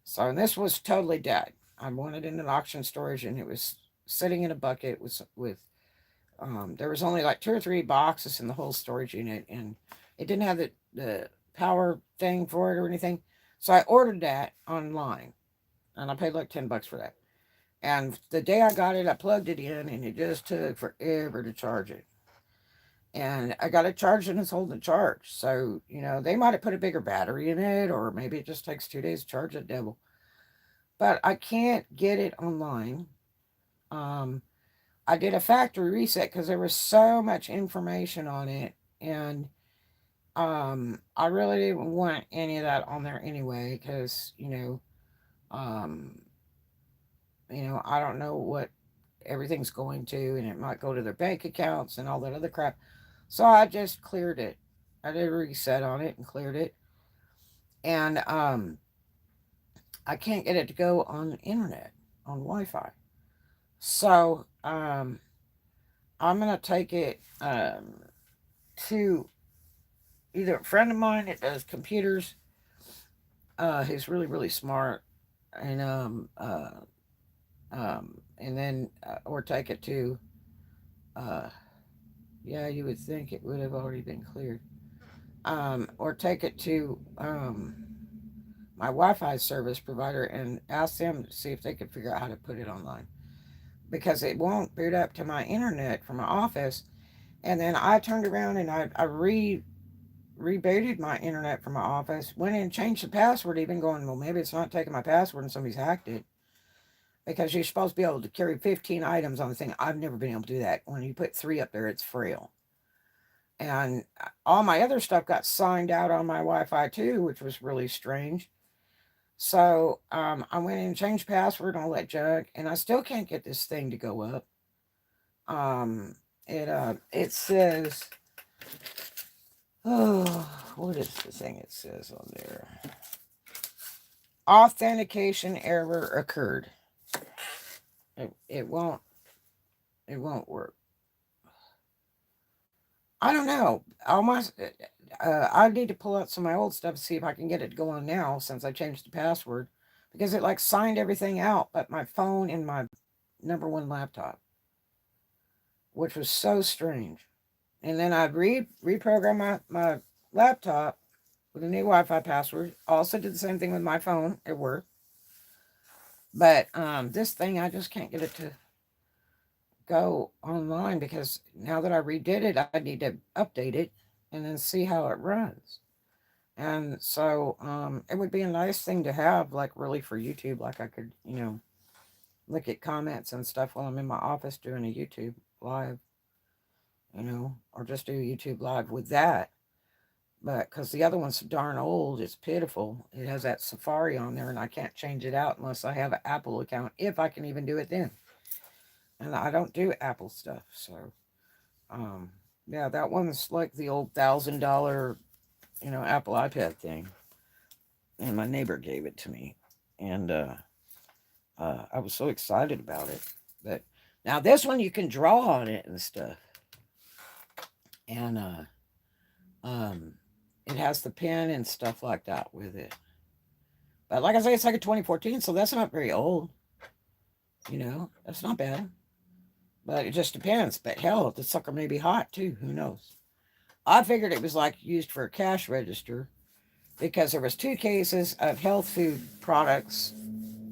So and this was totally dead. I wanted it in an auction storage and it was sitting in a bucket with there was only like 2 or 3 boxes in the whole storage unit and it didn't have the power thing for it or anything. So I ordered that online and I paid like $10 for that. And the day I got it, I plugged it in and it just took forever to charge it. And I got it charged and it's holding charge. So, they might have put a bigger battery in it, or maybe it just takes 2 days to charge that devil. But I can't get it online. I did a factory reset because there was so much information on it. And I really didn't want any of that on there anyway, because, um, I don't know what everything's going to, and it might go to their bank accounts and all that other crap. So I just cleared it. I did a reset on it and cleared it. And I can't get it to go on the internet, on Wi-Fi. So I'm gonna take it to either a friend of mine that does computers, who's really really smart, and and then or take it to uh, yeah, you would think it would have already been cleared. Or take it to my Wi-Fi service provider and ask them to see if they could figure out how to put it online because it won't boot up to my internet from my office. And then I turned around and I rebooted my internet from my office, went in and changed the password, even going, well, maybe it's not taking my password and somebody's hacked it because you're supposed to be able to carry 15 items on the thing. I've never been able to do that. When you put 3 up there, it's frail. And all my other stuff got signed out on my Wi-Fi too, which was really strange. So I went in and changed password and all that junk, and I still can't get this thing to go up. It says, oh, what is the thing it says on there? Authentication error occurred. It won't work. I don't know. I need to pull out some of my old stuff to see if I can get it to go on now since I changed the password because it like signed everything out but my phone and my number one laptop, which was so strange. And then I reprogrammed my laptop with a new Wi-Fi password. Also did the same thing with my phone. It worked. But this thing, I just can't get it to go online because now that I redid it, I need to update it and then see how it runs. And so it would be a nice thing to have, like really for YouTube. Like I could, look at comments and stuff while I'm in my office doing a YouTube live, or just do a YouTube live with that. But because the other one's so darn old, it's pitiful. It has that Safari on there, and I can't change it out unless I have an Apple account, if I can even do it then. And I don't do Apple stuff, so yeah, that one's like the old $1,000, Apple iPad thing, and my neighbor gave it to me, and I was so excited about it. But now this one you can draw on it and stuff, and it has the pen and stuff like that with it. But like I say, it's like a 2014, so that's not very old. That's not bad. But it just depends. But hell, the sucker may be hot too. Who knows? I figured it was like used for a cash register because there was 2 cases of health food products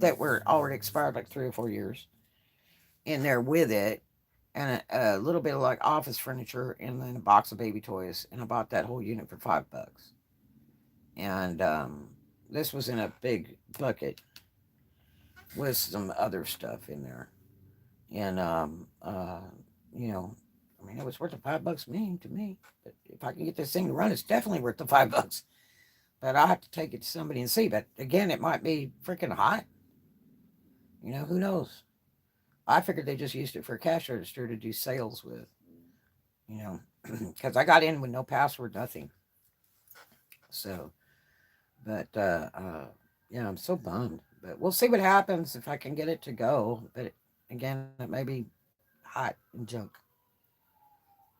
that were already expired like 3 or 4 years in there with it, and a little bit of like office furniture, and then a box of baby toys. And I bought that whole unit for $5. And this was in a big bucket with some other stuff in there. And you know, I mean, it was worth the $5 to me. But if I can get this thing to run, it's definitely worth the $5. But I have to take it to somebody and see. But again, it might be freaking hot. You know, who knows? I figured they just used it for a cash register to do sales with. You know, because I got in with no password, nothing. So, but yeah, I'm so bummed. But we'll see what happens if I can get it to go. But again, it may be hot and junk.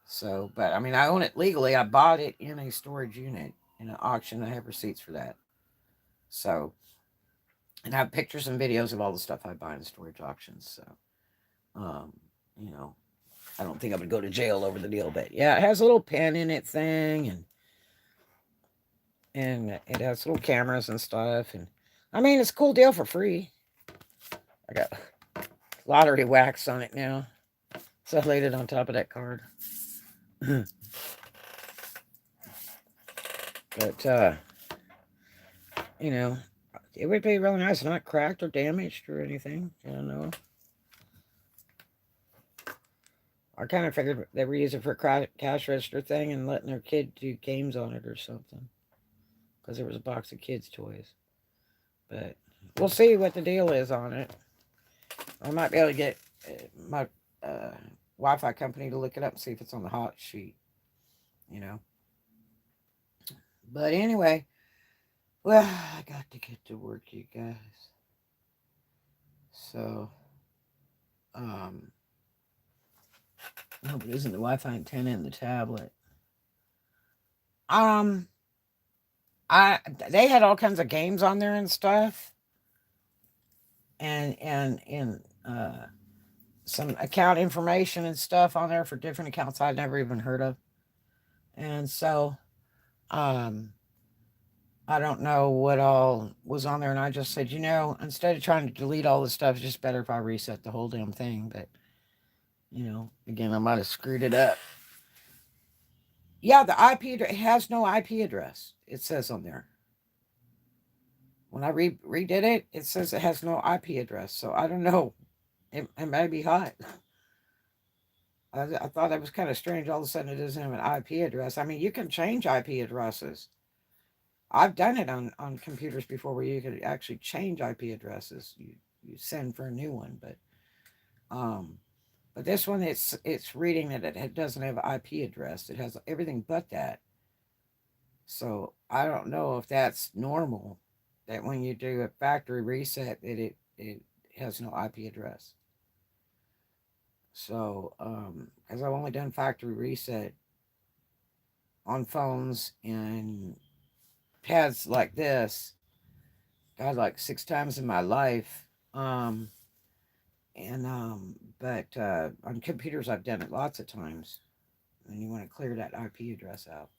So, but I mean, I own it legally. I bought it in a storage unit in an auction. I have receipts for that. So, and I have pictures and videos of all the stuff I buy in storage auctions. So, um, you know, I don't think I would go to jail over the deal. But yeah, it has a little pen in it thing, and it has little cameras and stuff. And I mean, it's a cool deal for free. I got lottery wax on it now, so I laid it on top of that card. But you know, it would be really nice, not cracked or damaged or anything. I don't know. I kind of figured they were using it for a cash register thing and letting their kid do games on it or something, because there was a box of kids' toys. But we'll see what the deal is on it. I might be able to get my Wi-Fi company to look it up and see if it's on the hot sheet. You know. But anyway, well, I got to get to work, you guys. So, no, but isn't the Wi-Fi antenna in the tablet? Um, they had all kinds of games on there and stuff, and some account information and stuff on there for different accounts I'd never even heard of. And so, um, I don't know what all was on there, and I just said, instead of trying to delete all this stuff, it's just better if I reset the whole damn thing. But again, I might have screwed it up. Yeah, the IP address, it has no IP address. It says on there. When I redid it, it says it has no IP address. So I don't know. It may be hot. I thought that was kind of strange. All of a sudden, it doesn't have an IP address. I mean, you can change IP addresses. I've done it on computers before where you could actually change IP addresses. You send for a new one, but this one, it's reading that it doesn't have an IP address. It has everything but that. So I don't know if that's normal, that when you do a factory reset, that it has no IP address. So, as I've only done factory reset on phones and pads like this, God, like 6 times in my life. But on computers, I've done it lots of times. And you want to clear that IP address out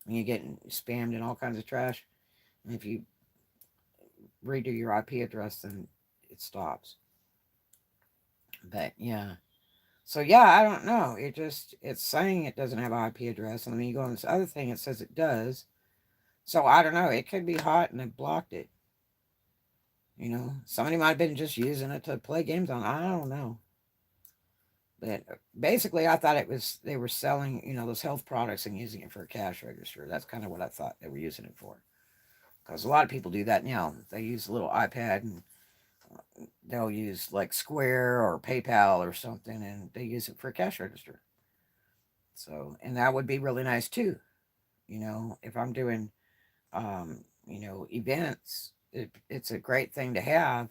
when you're getting spammed and all kinds of trash. And if you redo your IP address, then it stops. But yeah. So yeah, I don't know. It's saying it doesn't have an IP address, and then you go on this other thing, it says it does. So I don't know. It could be hot and they blocked it. Somebody might have been just using it to play games on. I don't know. But basically, I thought they were selling, those health products and using it for a cash register. That's kind of what I thought they were using it for. Because a lot of people do that now. They use a little iPad, and they'll use like Square or PayPal or something, and they use it for a cash register. So, and that would be really nice too. If I'm doing, events, it's a great thing to have,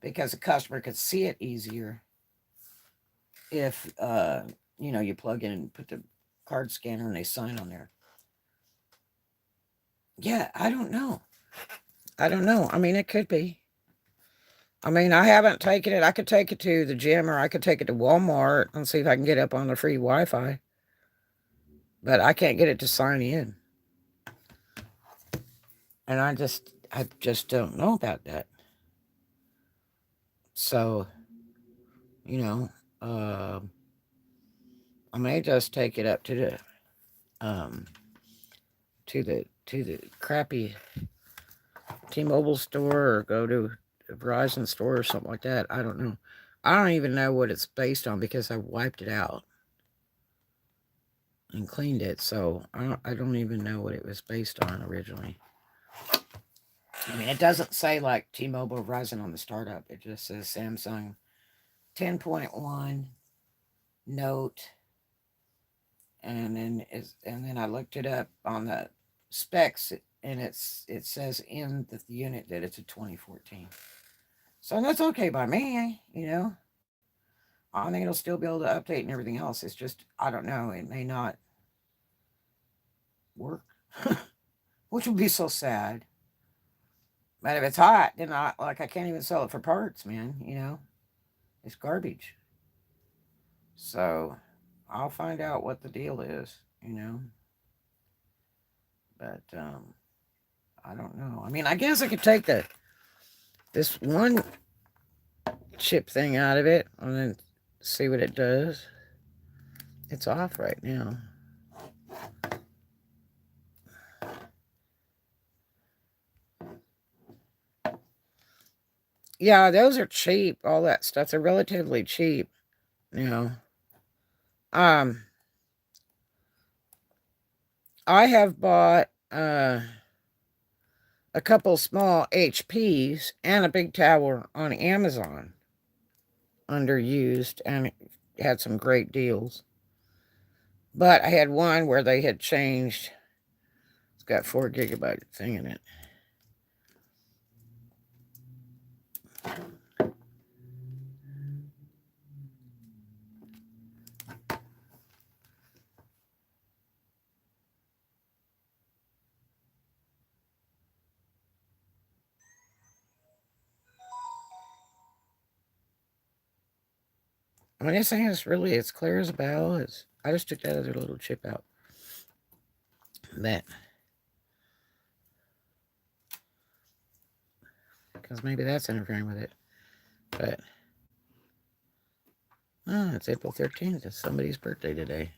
because a customer could see it easier if, you plug in and put the card scanner and they sign on there. Yeah, I don't know. I mean, it could be. I mean, I haven't taken it. I could take it to the gym, or I could take it to Walmart and see if I can get up on the free Wi-Fi. But I can't get it to sign in. And I just don't know about that. So, you know, I may just take it up um, to the crappy T-Mobile store or go to a Verizon store or something like that. I don't know. I don't even know what it's based on because I wiped it out and cleaned it, so I don't even know what it was based on originally. I mean, it doesn't say like T-Mobile or Verizon on the startup. It just says Samsung 10.1 Note, and then I looked it up on the specs, and it says in the unit that it's a 2014. So that's okay by me, you know. I think it'll still be able to update and everything else. It's just, I don't know, it may not work, which would be so sad. But if it's hot, then I can't even sell it for parts, man. You know, it's garbage. So I'll find out what the deal is. You know, but I don't know. I mean, I guess I could take this one chip thing out of it and then see what it does. It's off right now. Yeah, those are cheap. All that stuff. They're relatively cheap. You know. Um, I have bought a couple small HPs and a big tower on Amazon underused, and it had some great deals. But I had one where they had changed. It's got 4 GB thing in it. I mean, this thing is really, it's clear as a bell. I just took that other little chip out. That. Because maybe that's interfering with it. But, oh, it's April 13th. It's somebody's birthday today.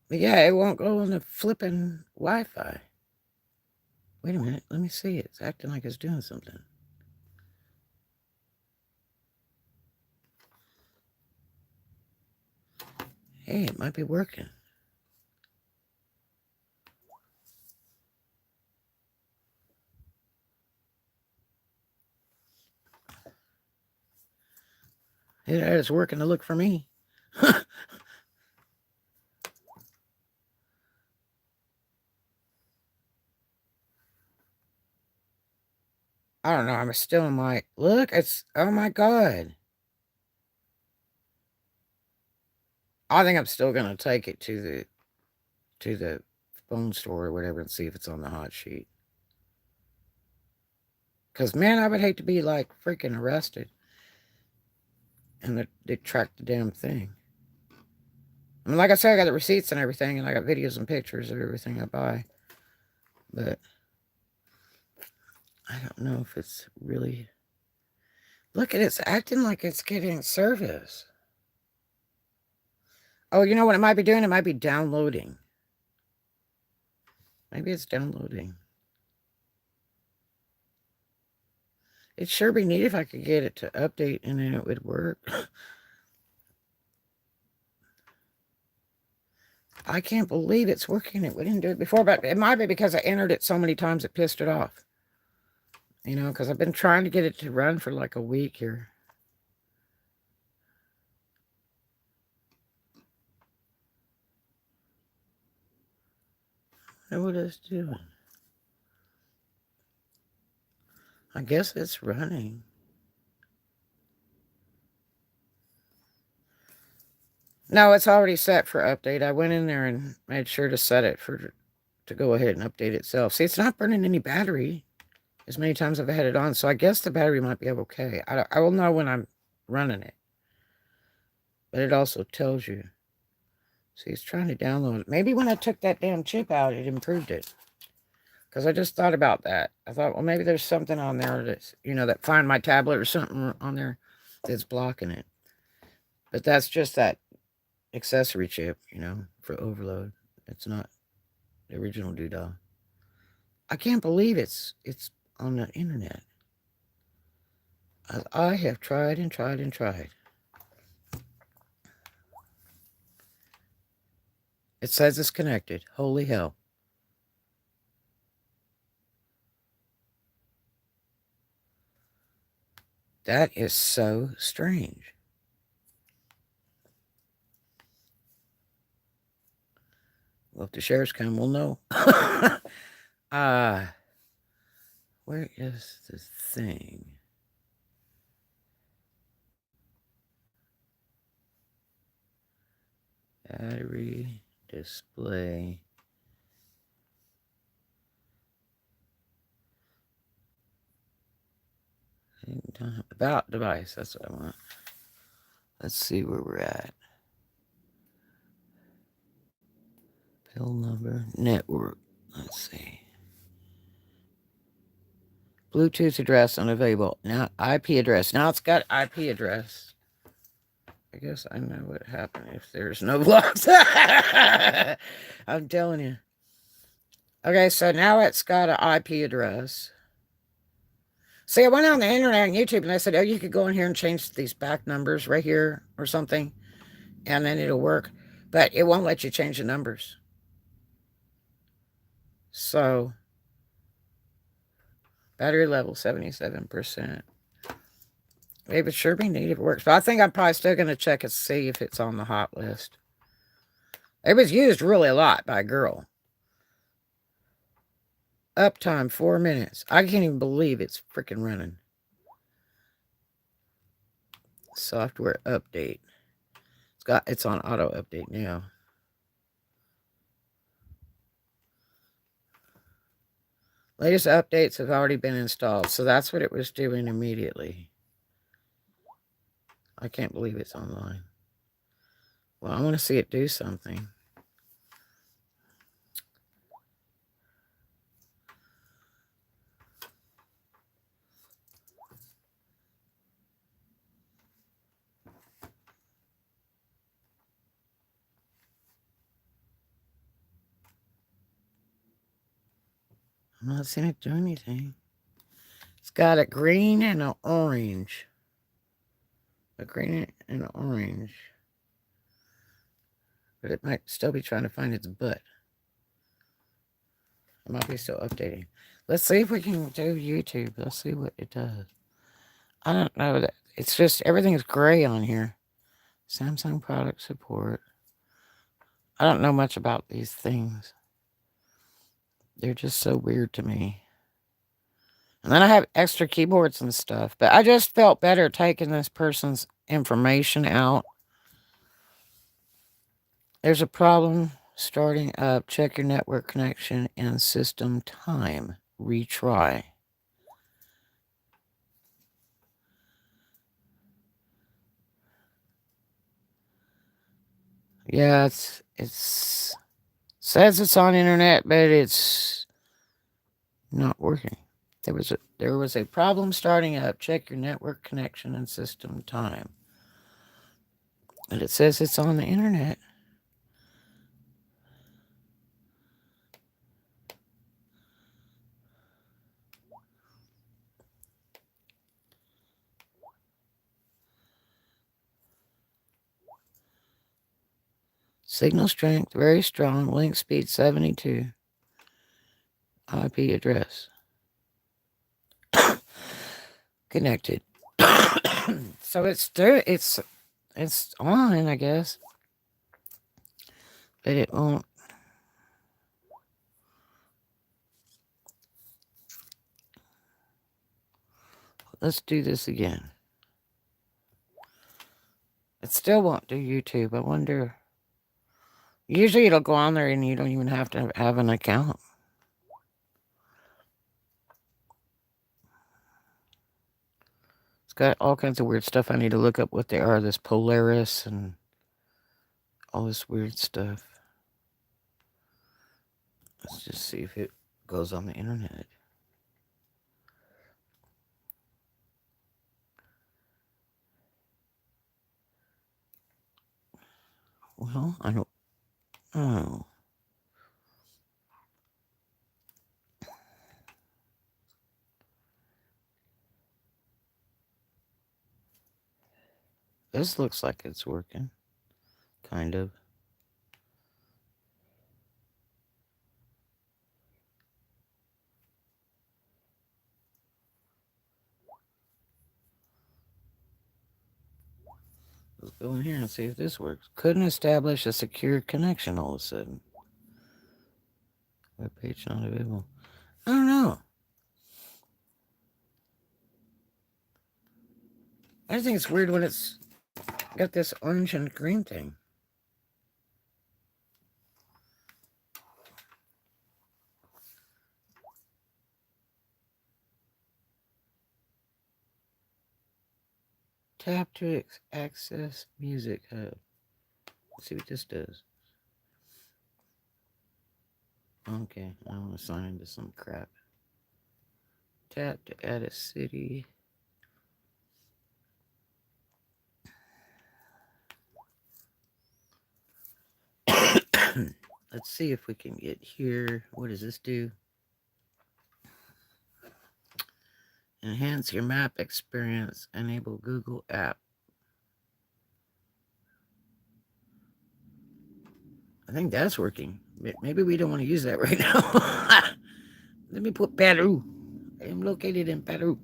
But yeah, it won't go on the flipping Wi-Fi. Wait a minute. Let me see. It's acting like it's doing something. Hey, it might be working. It's working to look for me. I don't know. I'm still in my look. It's oh my god. I think I'm still gonna take it to the phone store or whatever and see if it's on the hot sheet. Cause man, I would hate to be like freaking arrested and they track the damn thing. I mean, like I said, I got the receipts and everything, and I got videos and pictures of everything I buy. But I don't know if it's really. Look at it, it's acting like it's getting service. Oh, you know what it might be doing? It might be downloading. Maybe it's downloading. It'd sure be neat if I could get it to update and then it would work. I can't believe it's working. We didn't do it before, but it might be because I entered it so many times it pissed it off. You know, because I've been trying to get it to run for like a week here. What is it doing? I guess it's running. No, it's already set for update. I went in there and made sure to set it to go ahead and update itself. See, it's not burning any battery as many times I've had it on, so I guess the battery might be okay. I will know when I'm running it. But it also tells you. See, it's trying to download it. Maybe when I took that damn chip out, it improved it. Because I just thought about that. I thought, well, maybe there's something on there that's, that Find My tablet or something on there that's blocking it. But that's just that accessory chip, for overload. It's not the original doodah. I can't believe it's on the internet. I have tried and tried and tried. It says it's connected. Holy hell. That is so strange. Well, if the sheriffs come, we'll know. Where is the thing? Battery, display. About device, that's what I want. Let's see where we're at. Pill number, network. Let's see. Bluetooth address unavailable. Now, IP address. Now it's got IP address. I guess I know what happened if there's no blocks. I'm telling you. Okay, so now it's got an IP address. See, I went on the internet and YouTube and I said, oh, you could go in here and change these back numbers right here or something, and then it'll work. But it won't let you change the numbers. So, battery level 77%. Maybe it sure be neat if it works. But I think I'm probably still going to check and see if it's on the hot list. It was used really a lot by a girl. Uptime 4 minutes. I can't even believe it's freaking running. Software update. It's on auto update now. Latest updates have already been installed, so that's what it was doing immediately. I can't believe it's online. Well, I want to see it do something. I'm not seeing it do anything. It's got a green and an orange. A green and an orange. But it might still be trying to find its butt. It might be still updating. Let's see if we can do YouTube. Let's see what it does. I don't know. That it's just everything's gray on here. Samsung product support. I don't know much about these things. They're just so weird to me. And then I have extra keyboards and stuff. But I just felt better taking this person's information out. There's a problem starting up. Check your network connection and system time. Retry. Yeah, it's says it's on internet, but it's not working. There was a problem starting up. Check your network connection and system time. And it says it's on the internet. Signal strength very strong. Link speed 72. IP address. Connected. So it's on, I guess. But it won't. Let's do this again. It still won't do YouTube. I wonder. Usually it'll go on there and you don't even have to have an account. It's got all kinds of weird stuff. I need to look up what they are. This Polaris and all this weird stuff. Let's just see if it goes on the internet. Well, I don't. Oh. This looks like it's working. Kind of. Let's go in here and see if this works. Couldn't establish a secure connection all of a sudden. Web page not available. I don't know. I think it's weird when it's got this orange and green thing. Tap to access music hub. Let's see what this does. Okay, I want to sign into some crap. Tap to add a city. Let's see if we can get here. What does this do? Enhance your map experience. Enable Google app. I think that's working. Maybe we don't want to use that right now. Let me put Peru. I am located in Peru.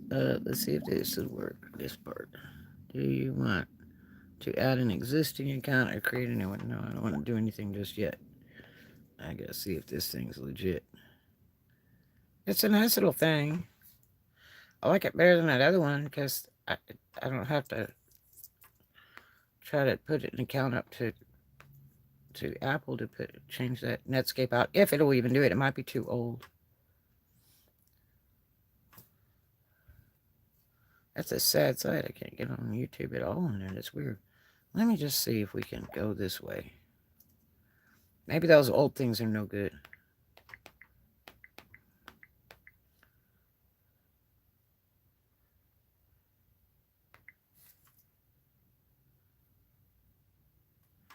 Let's see if this will work. This part. Do you want to add an existing account or create a new one? No, I don't want to do anything just yet. I gotta see if this thing's legit. It's a nice little thing. I like it better than that other one because I don't have to try to put an account up to Apple to change that Netscape out. If it'll even do it. It might be too old. That's a sad sight. I can't get on YouTube at all in there. That's weird. Let me just see if we can go this way. Maybe those old things are no good.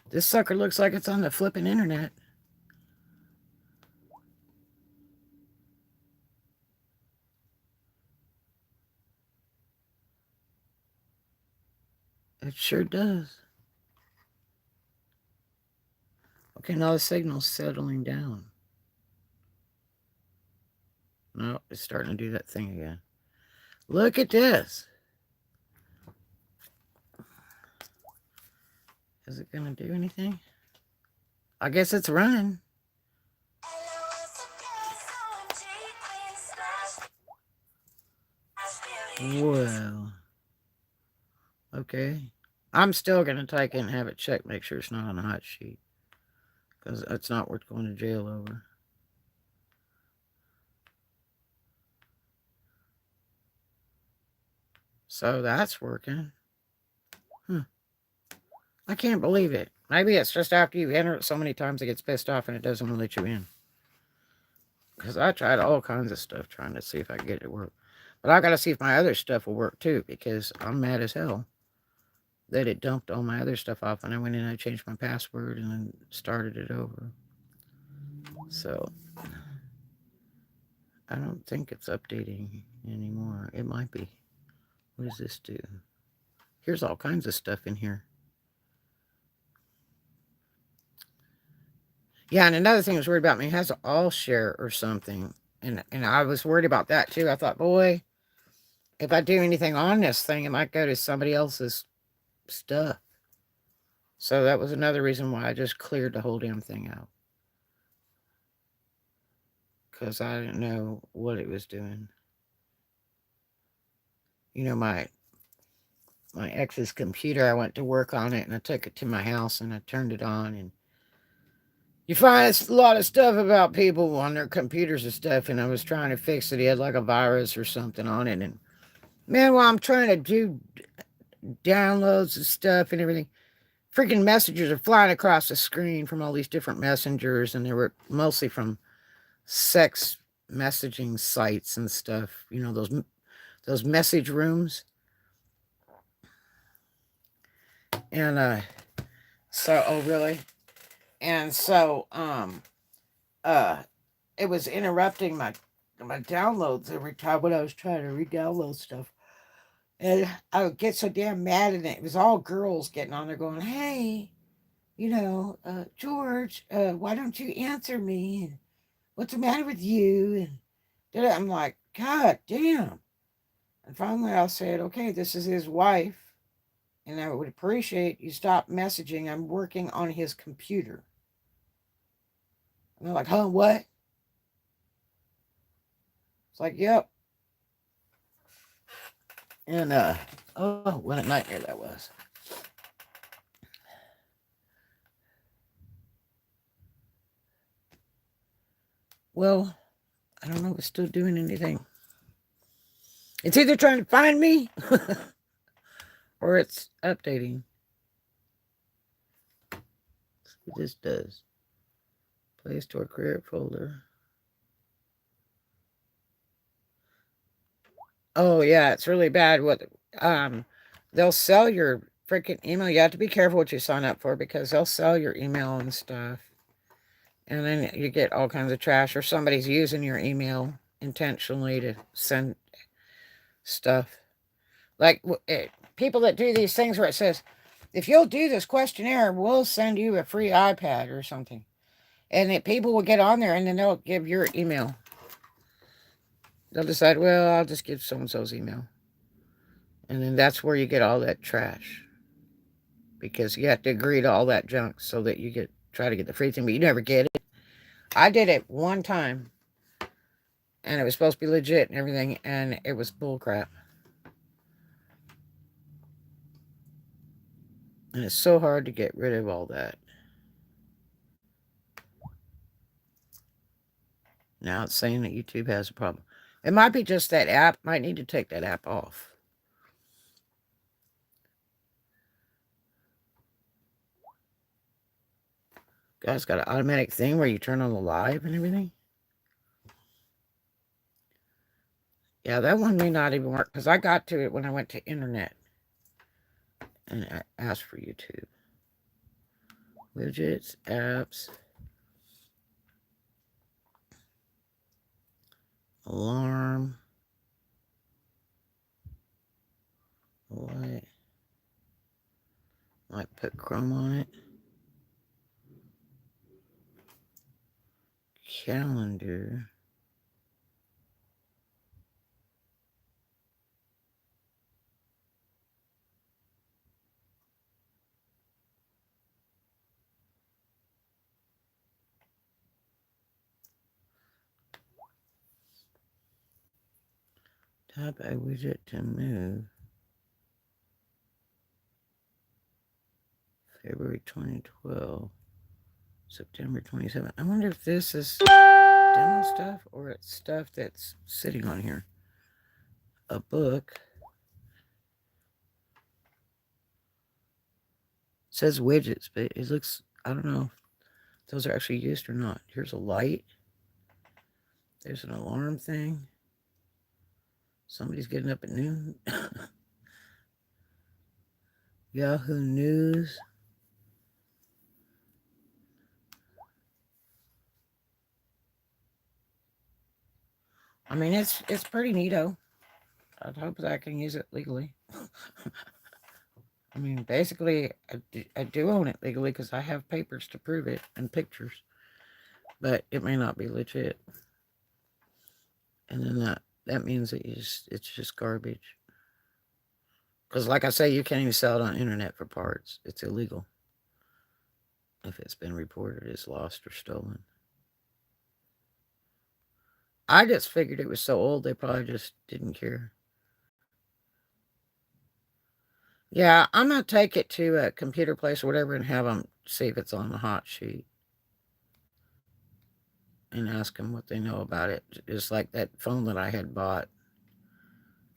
This sucker looks like it's on the flipping internet. It sure does. Okay, now the signal's settling down. No, it's starting to do that thing again. Look at this. Is it going to do anything? I guess it's running. Well. Okay. I'm still going to take it and have it checked, make sure it's not on the hot sheet. Because it's not worth going to jail over. So that's working. I can't believe it. Maybe it's just after you enter it so many times it gets pissed off and it doesn't want to let you in. Because I tried all kinds of stuff trying to see if I could get it to work. But I got to see if my other stuff will work too, because I'm mad as hell that it dumped all my other stuff off, and I went in and I changed my password and then started it over. So I don't think it's updating anymore. It might be. What does this do? Here's all kinds of stuff in here. Yeah, and another thing that was worried about me, it has an all share or something. And I was worried about that too. I thought, boy, if I do anything on this thing, it might go to somebody else's stuff. So that was another reason why I just cleared the whole damn thing out. Because I didn't know what it was doing. You know, my ex's computer, I went to work on it and I took it to my house and I turned it on, and you find a lot of stuff about people on their computers and stuff, and I was trying to fix it. He had like a virus or something on it, and man, while I'm trying to do downloads and stuff and everything, freaking messages are flying across the screen from all these different messengers, and they were mostly from sex messaging sites and stuff. You know, those message rooms. And so, oh really? And so it was interrupting my downloads every time when I was trying to re-download stuff. And I would get so damn mad, and it was all girls getting on there going, "Hey, George, why don't you answer me? And what's the matter with you?" And I'm like, God damn. And finally I said, okay, this is his wife, and I would appreciate you stop messaging. I'm working on his computer. And they're like, huh, what? It's like, yep. And oh, what a nightmare that was. Well, I don't know if it's still doing anything. It's either trying to find me or it's updating. Let's see what this does. Play Store create folder. Oh yeah, it's really bad. They'll sell your freaking email. You have to be careful what you sign up for, because they'll sell your email and stuff. And then you get all kinds of trash, or somebody's using your email intentionally to send stuff. Like people that do these things where it says, if you'll do this questionnaire, we'll send you a free iPad or something. And people will get on there, and then they'll give your email. They'll decide, well, I'll just give so-and-so's email. And then that's where you get all that trash. Because you have to agree to all that junk so that you try to get the free thing, but you never get it. I did it one time, and it was supposed to be legit and everything, and it was bullcrap. And it's so hard to get rid of all that. Now it's saying that YouTube has a problem. It might be just that app. Might need to take that app off. God's got an automatic thing where you turn on the live and everything. Yeah, that one may not even work, because I got to it when I went to internet and I asked for YouTube. Widgets, apps, alarm, light. Might put Chrome on it. Calendar. Tap a widget to move. February 2012. September 27th. I wonder if this is demo stuff or it's stuff that's sitting on here. A book. It says widgets, but it looks, I don't know if those are actually used or not. Here's a light. There's an alarm thing. Somebody's getting up at noon. Yahoo News. I mean, it's pretty neato. I'd hope that I can use it legally. I mean, basically, I do own it legally because I have papers to prove it and pictures. But it may not be legit. And then that means that it's just garbage. Because like I say, you can't even sell it on the internet for parts. It's illegal. If it's been reported as lost or stolen. I just figured it was so old, they probably just didn't care. Yeah, I'm going to take it to a computer place or whatever and have them see if it's on the hot sheet. And ask them what they know about it. Just like that phone that I had bought.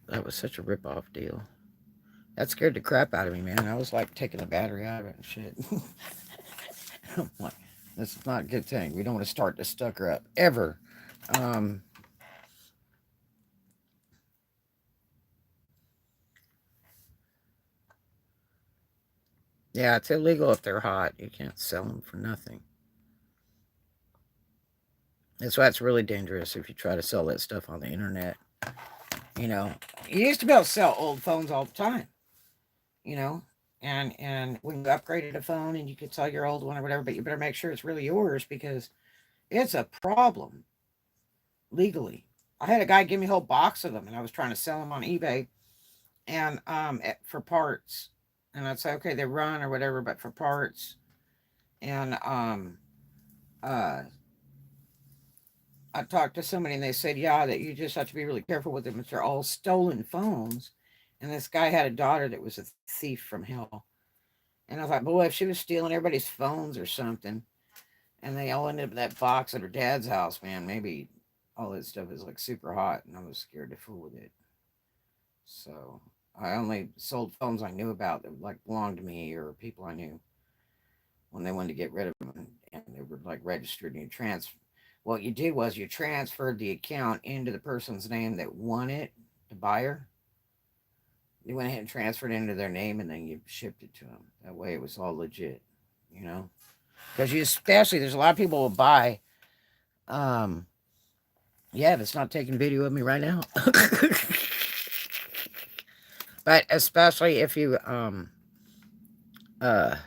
That was such a rip-off deal. That scared the crap out of me, man. I was like taking the battery out of it and shit. I'm like, this is not a good thing. We don't want to start the sucker up, ever. Yeah, it's illegal if they're hot. You can't sell them for nothing. That's why it's really dangerous if you try to sell that stuff on the internet. You know, you used to be able to sell old phones all the time, you know, and when you upgraded a phone and you could sell your old one or whatever, but you better make sure it's really yours because it's a problem legally. I had a guy give me a whole box of them and I was trying to sell them on eBay and for parts. And I'd say, okay, they run or whatever, but for parts. And uh I talked to somebody and they said, yeah, that you just have to be really careful with them. If they're all stolen phones. And this guy had a daughter that was a thief from hell. And I was like, boy, if she was stealing everybody's phones or something, and they all ended up in that box at her dad's house, man, maybe all that stuff is like super hot. And I was scared to fool with it. So I only sold phones I knew about that like belonged to me or people I knew when they wanted to get rid of them. And they were like registered and you what you did was you transferred the account into the person's name that won it, the buyer. You went ahead and transferred it into their name and then you shipped it to them. That way it was all legit, you know? Because you especially, there's a lot of people who buy, um, yeah, if it's not taking video of me right now. But especially if you, uh, power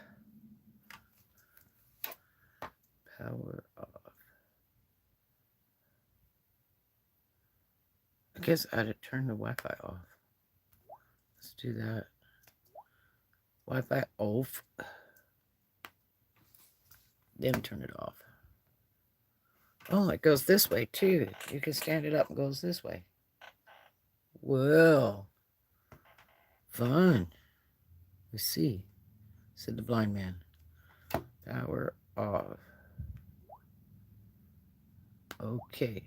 off. I guess I had to turn the Wi-Fi off. Let's do that. Wi-Fi off. Then turn it off. Oh, it goes this way too. You can stand it up and goes this way. Well, fun. Let's see. Said the blind man. Power off. Okay.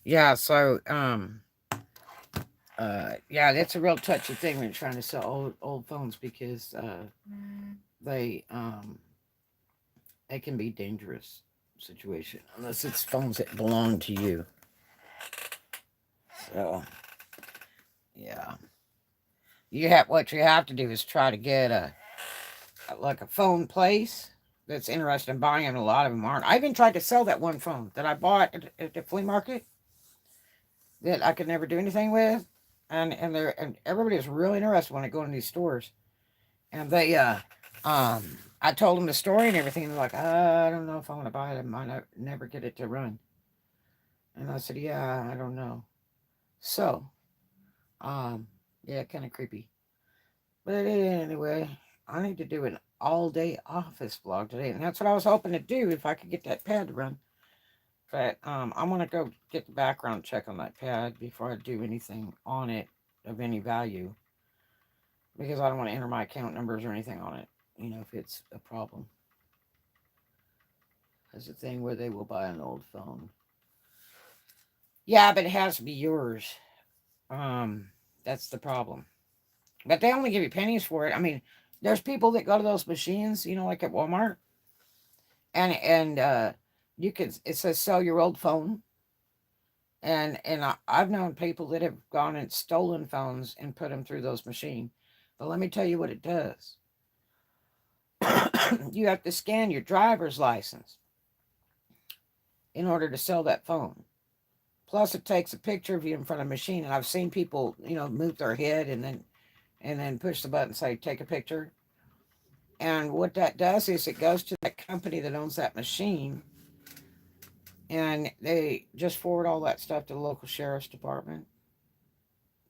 Yeah, so yeah, that's a real touchy thing when you're trying to sell old phones because they they can be dangerous situation unless it's phones that belong to you. So yeah. What you have to do is try to get like a phone place that's interested in buying, and a lot of them aren't. I even tried to sell that one phone that I bought at the flea market that I could never do anything with, and everybody was really interested when I go in these stores, and they I told them the story and everything, and they're like, I don't know if I want to buy it. I might never get it to run. And I said, yeah, I don't know. So, yeah, kind of creepy. But anyway, I need to do an all-day office vlog today, and that's what I was hoping to do if I could get that pad to run. But I'm gonna go get the background check on that pad before I do anything on it of any value, because I don't want to enter my account numbers or anything on it. You know, if it's a problem. That's the thing where they will buy an old phone. Yeah, but it has to be yours. That's the problem. But they only give you pennies for it. I mean, there's people that go to those machines, you know, like at Walmart, and you can, it says sell your old phone, and I've known people that have gone and stolen phones and put them through those machines. But let me tell you what it does. You have to scan your driver's license in order to sell that phone. Plus, it takes a picture of you in front of a machine, and I've seen people, you know, move their head and then push the button and say take a picture. And what that does is it goes to that company that owns that machine, and they just forward all that stuff to the local sheriff's department.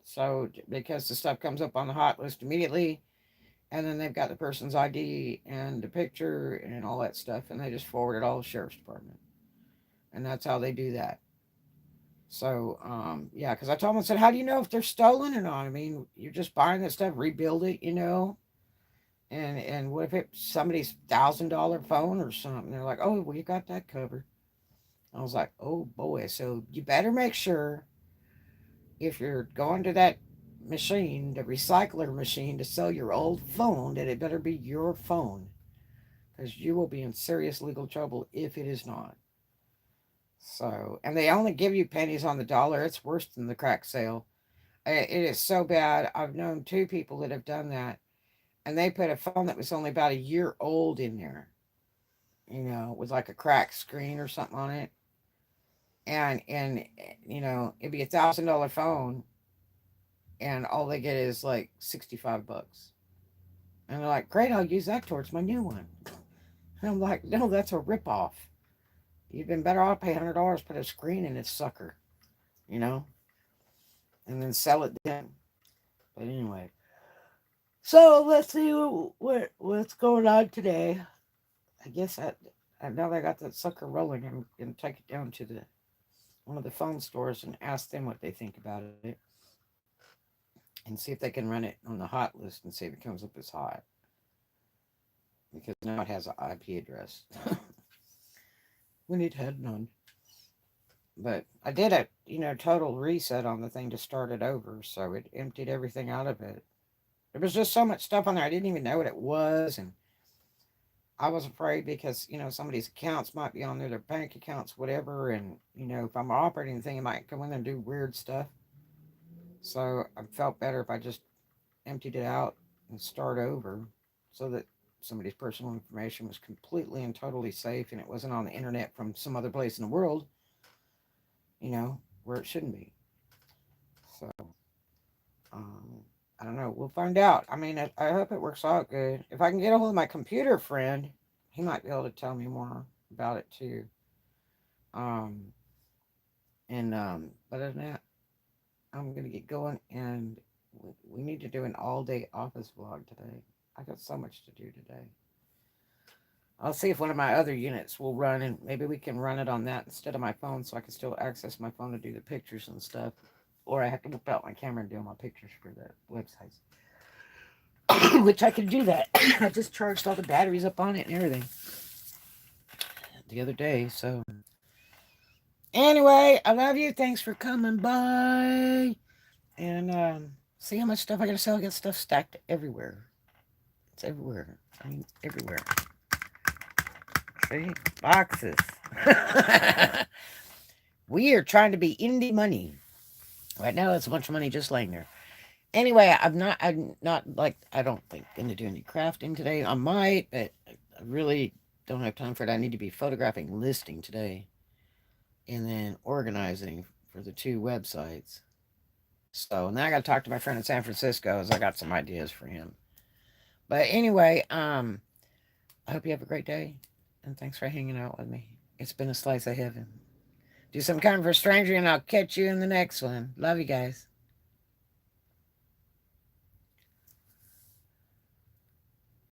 So because the stuff comes up on the hot list immediately, and then they've got the person's ID and the picture and all that stuff, and they just forward it all to the sheriff's department, and that's how they do that. So yeah, because I told them, I said, how do you know if they're stolen or not? I mean, you're just buying that stuff, rebuild it, you know. And what if it's somebody's $1,000 phone or something? They're like, oh, well, you got that covered. I was like, oh boy, so you better make sure if you're going to that machine, the recycler machine, to sell your old phone, that it better be your phone. because you will be in serious legal trouble if it is not. So, and they only give you pennies on the dollar. It's worse than the crack sale. It is so bad. I've known two people that have done that, and they put a phone that was only about a year old in there, with like a cracked screen or something on it, and it'd be $1,000 phone, and all they get is like $65. And they're like, great, I'll use that towards my new one. And I'm like, no, that's a ripoff. You've been better off pay $100, put a screen in this sucker, you know, and then sell it then. But anyway, so let's see what's going on today. I guess now that I got that sucker rolling, I'm gonna take it down to the one of the phone stores and ask them what they think about it, and see if they can run it on the hot list and see if it comes up as hot, because now it has an IP address. When it had none. But I did a total reset on the thing to start it over, so it emptied everything out of it. There was just so much stuff on there I didn't even know what it was, and I was afraid because somebody's accounts might be on there, their bank accounts, whatever, and if I'm operating the thing, it might come in there and do weird stuff. So I felt better if I just emptied it out and start over, so that somebody's personal information was completely and totally safe, and it wasn't on the internet from some other place in the world, where it shouldn't be. So, I don't know. We'll find out. I mean, I hope it works out good. If I can get a hold of my computer friend, he might be able to tell me more about it too. Um, but other than that, I'm gonna get going, and we need to do an all-day office vlog today. I got so much to do today. I'll see if one of my other units will run, and maybe we can run it on that instead of my phone, so I can still access my phone to do the pictures and stuff. Or I have to whip out my camera and do my pictures for the websites. Which I can do that. I just charged all the batteries up on it and everything the other day. So anyway, I love you. Thanks for coming by. And see how much stuff I gotta sell. I got stuff stacked everywhere. It's everywhere. I mean, everywhere. See? Boxes. We are trying to be indie money. Right now, it's a bunch of money just laying there. Anyway, I'm not like, I don't think going to do any crafting today. I might, but I really don't have time for it. I need to be photographing listing today, and then organizing for the 2 websites. So now I got to talk to my friend in San Francisco, as I got some ideas for him. But anyway, I hope you have a great day, and thanks for hanging out with me. It's been a slice of heaven. Do some kind for a stranger, and I'll catch you in the next one. Love you guys.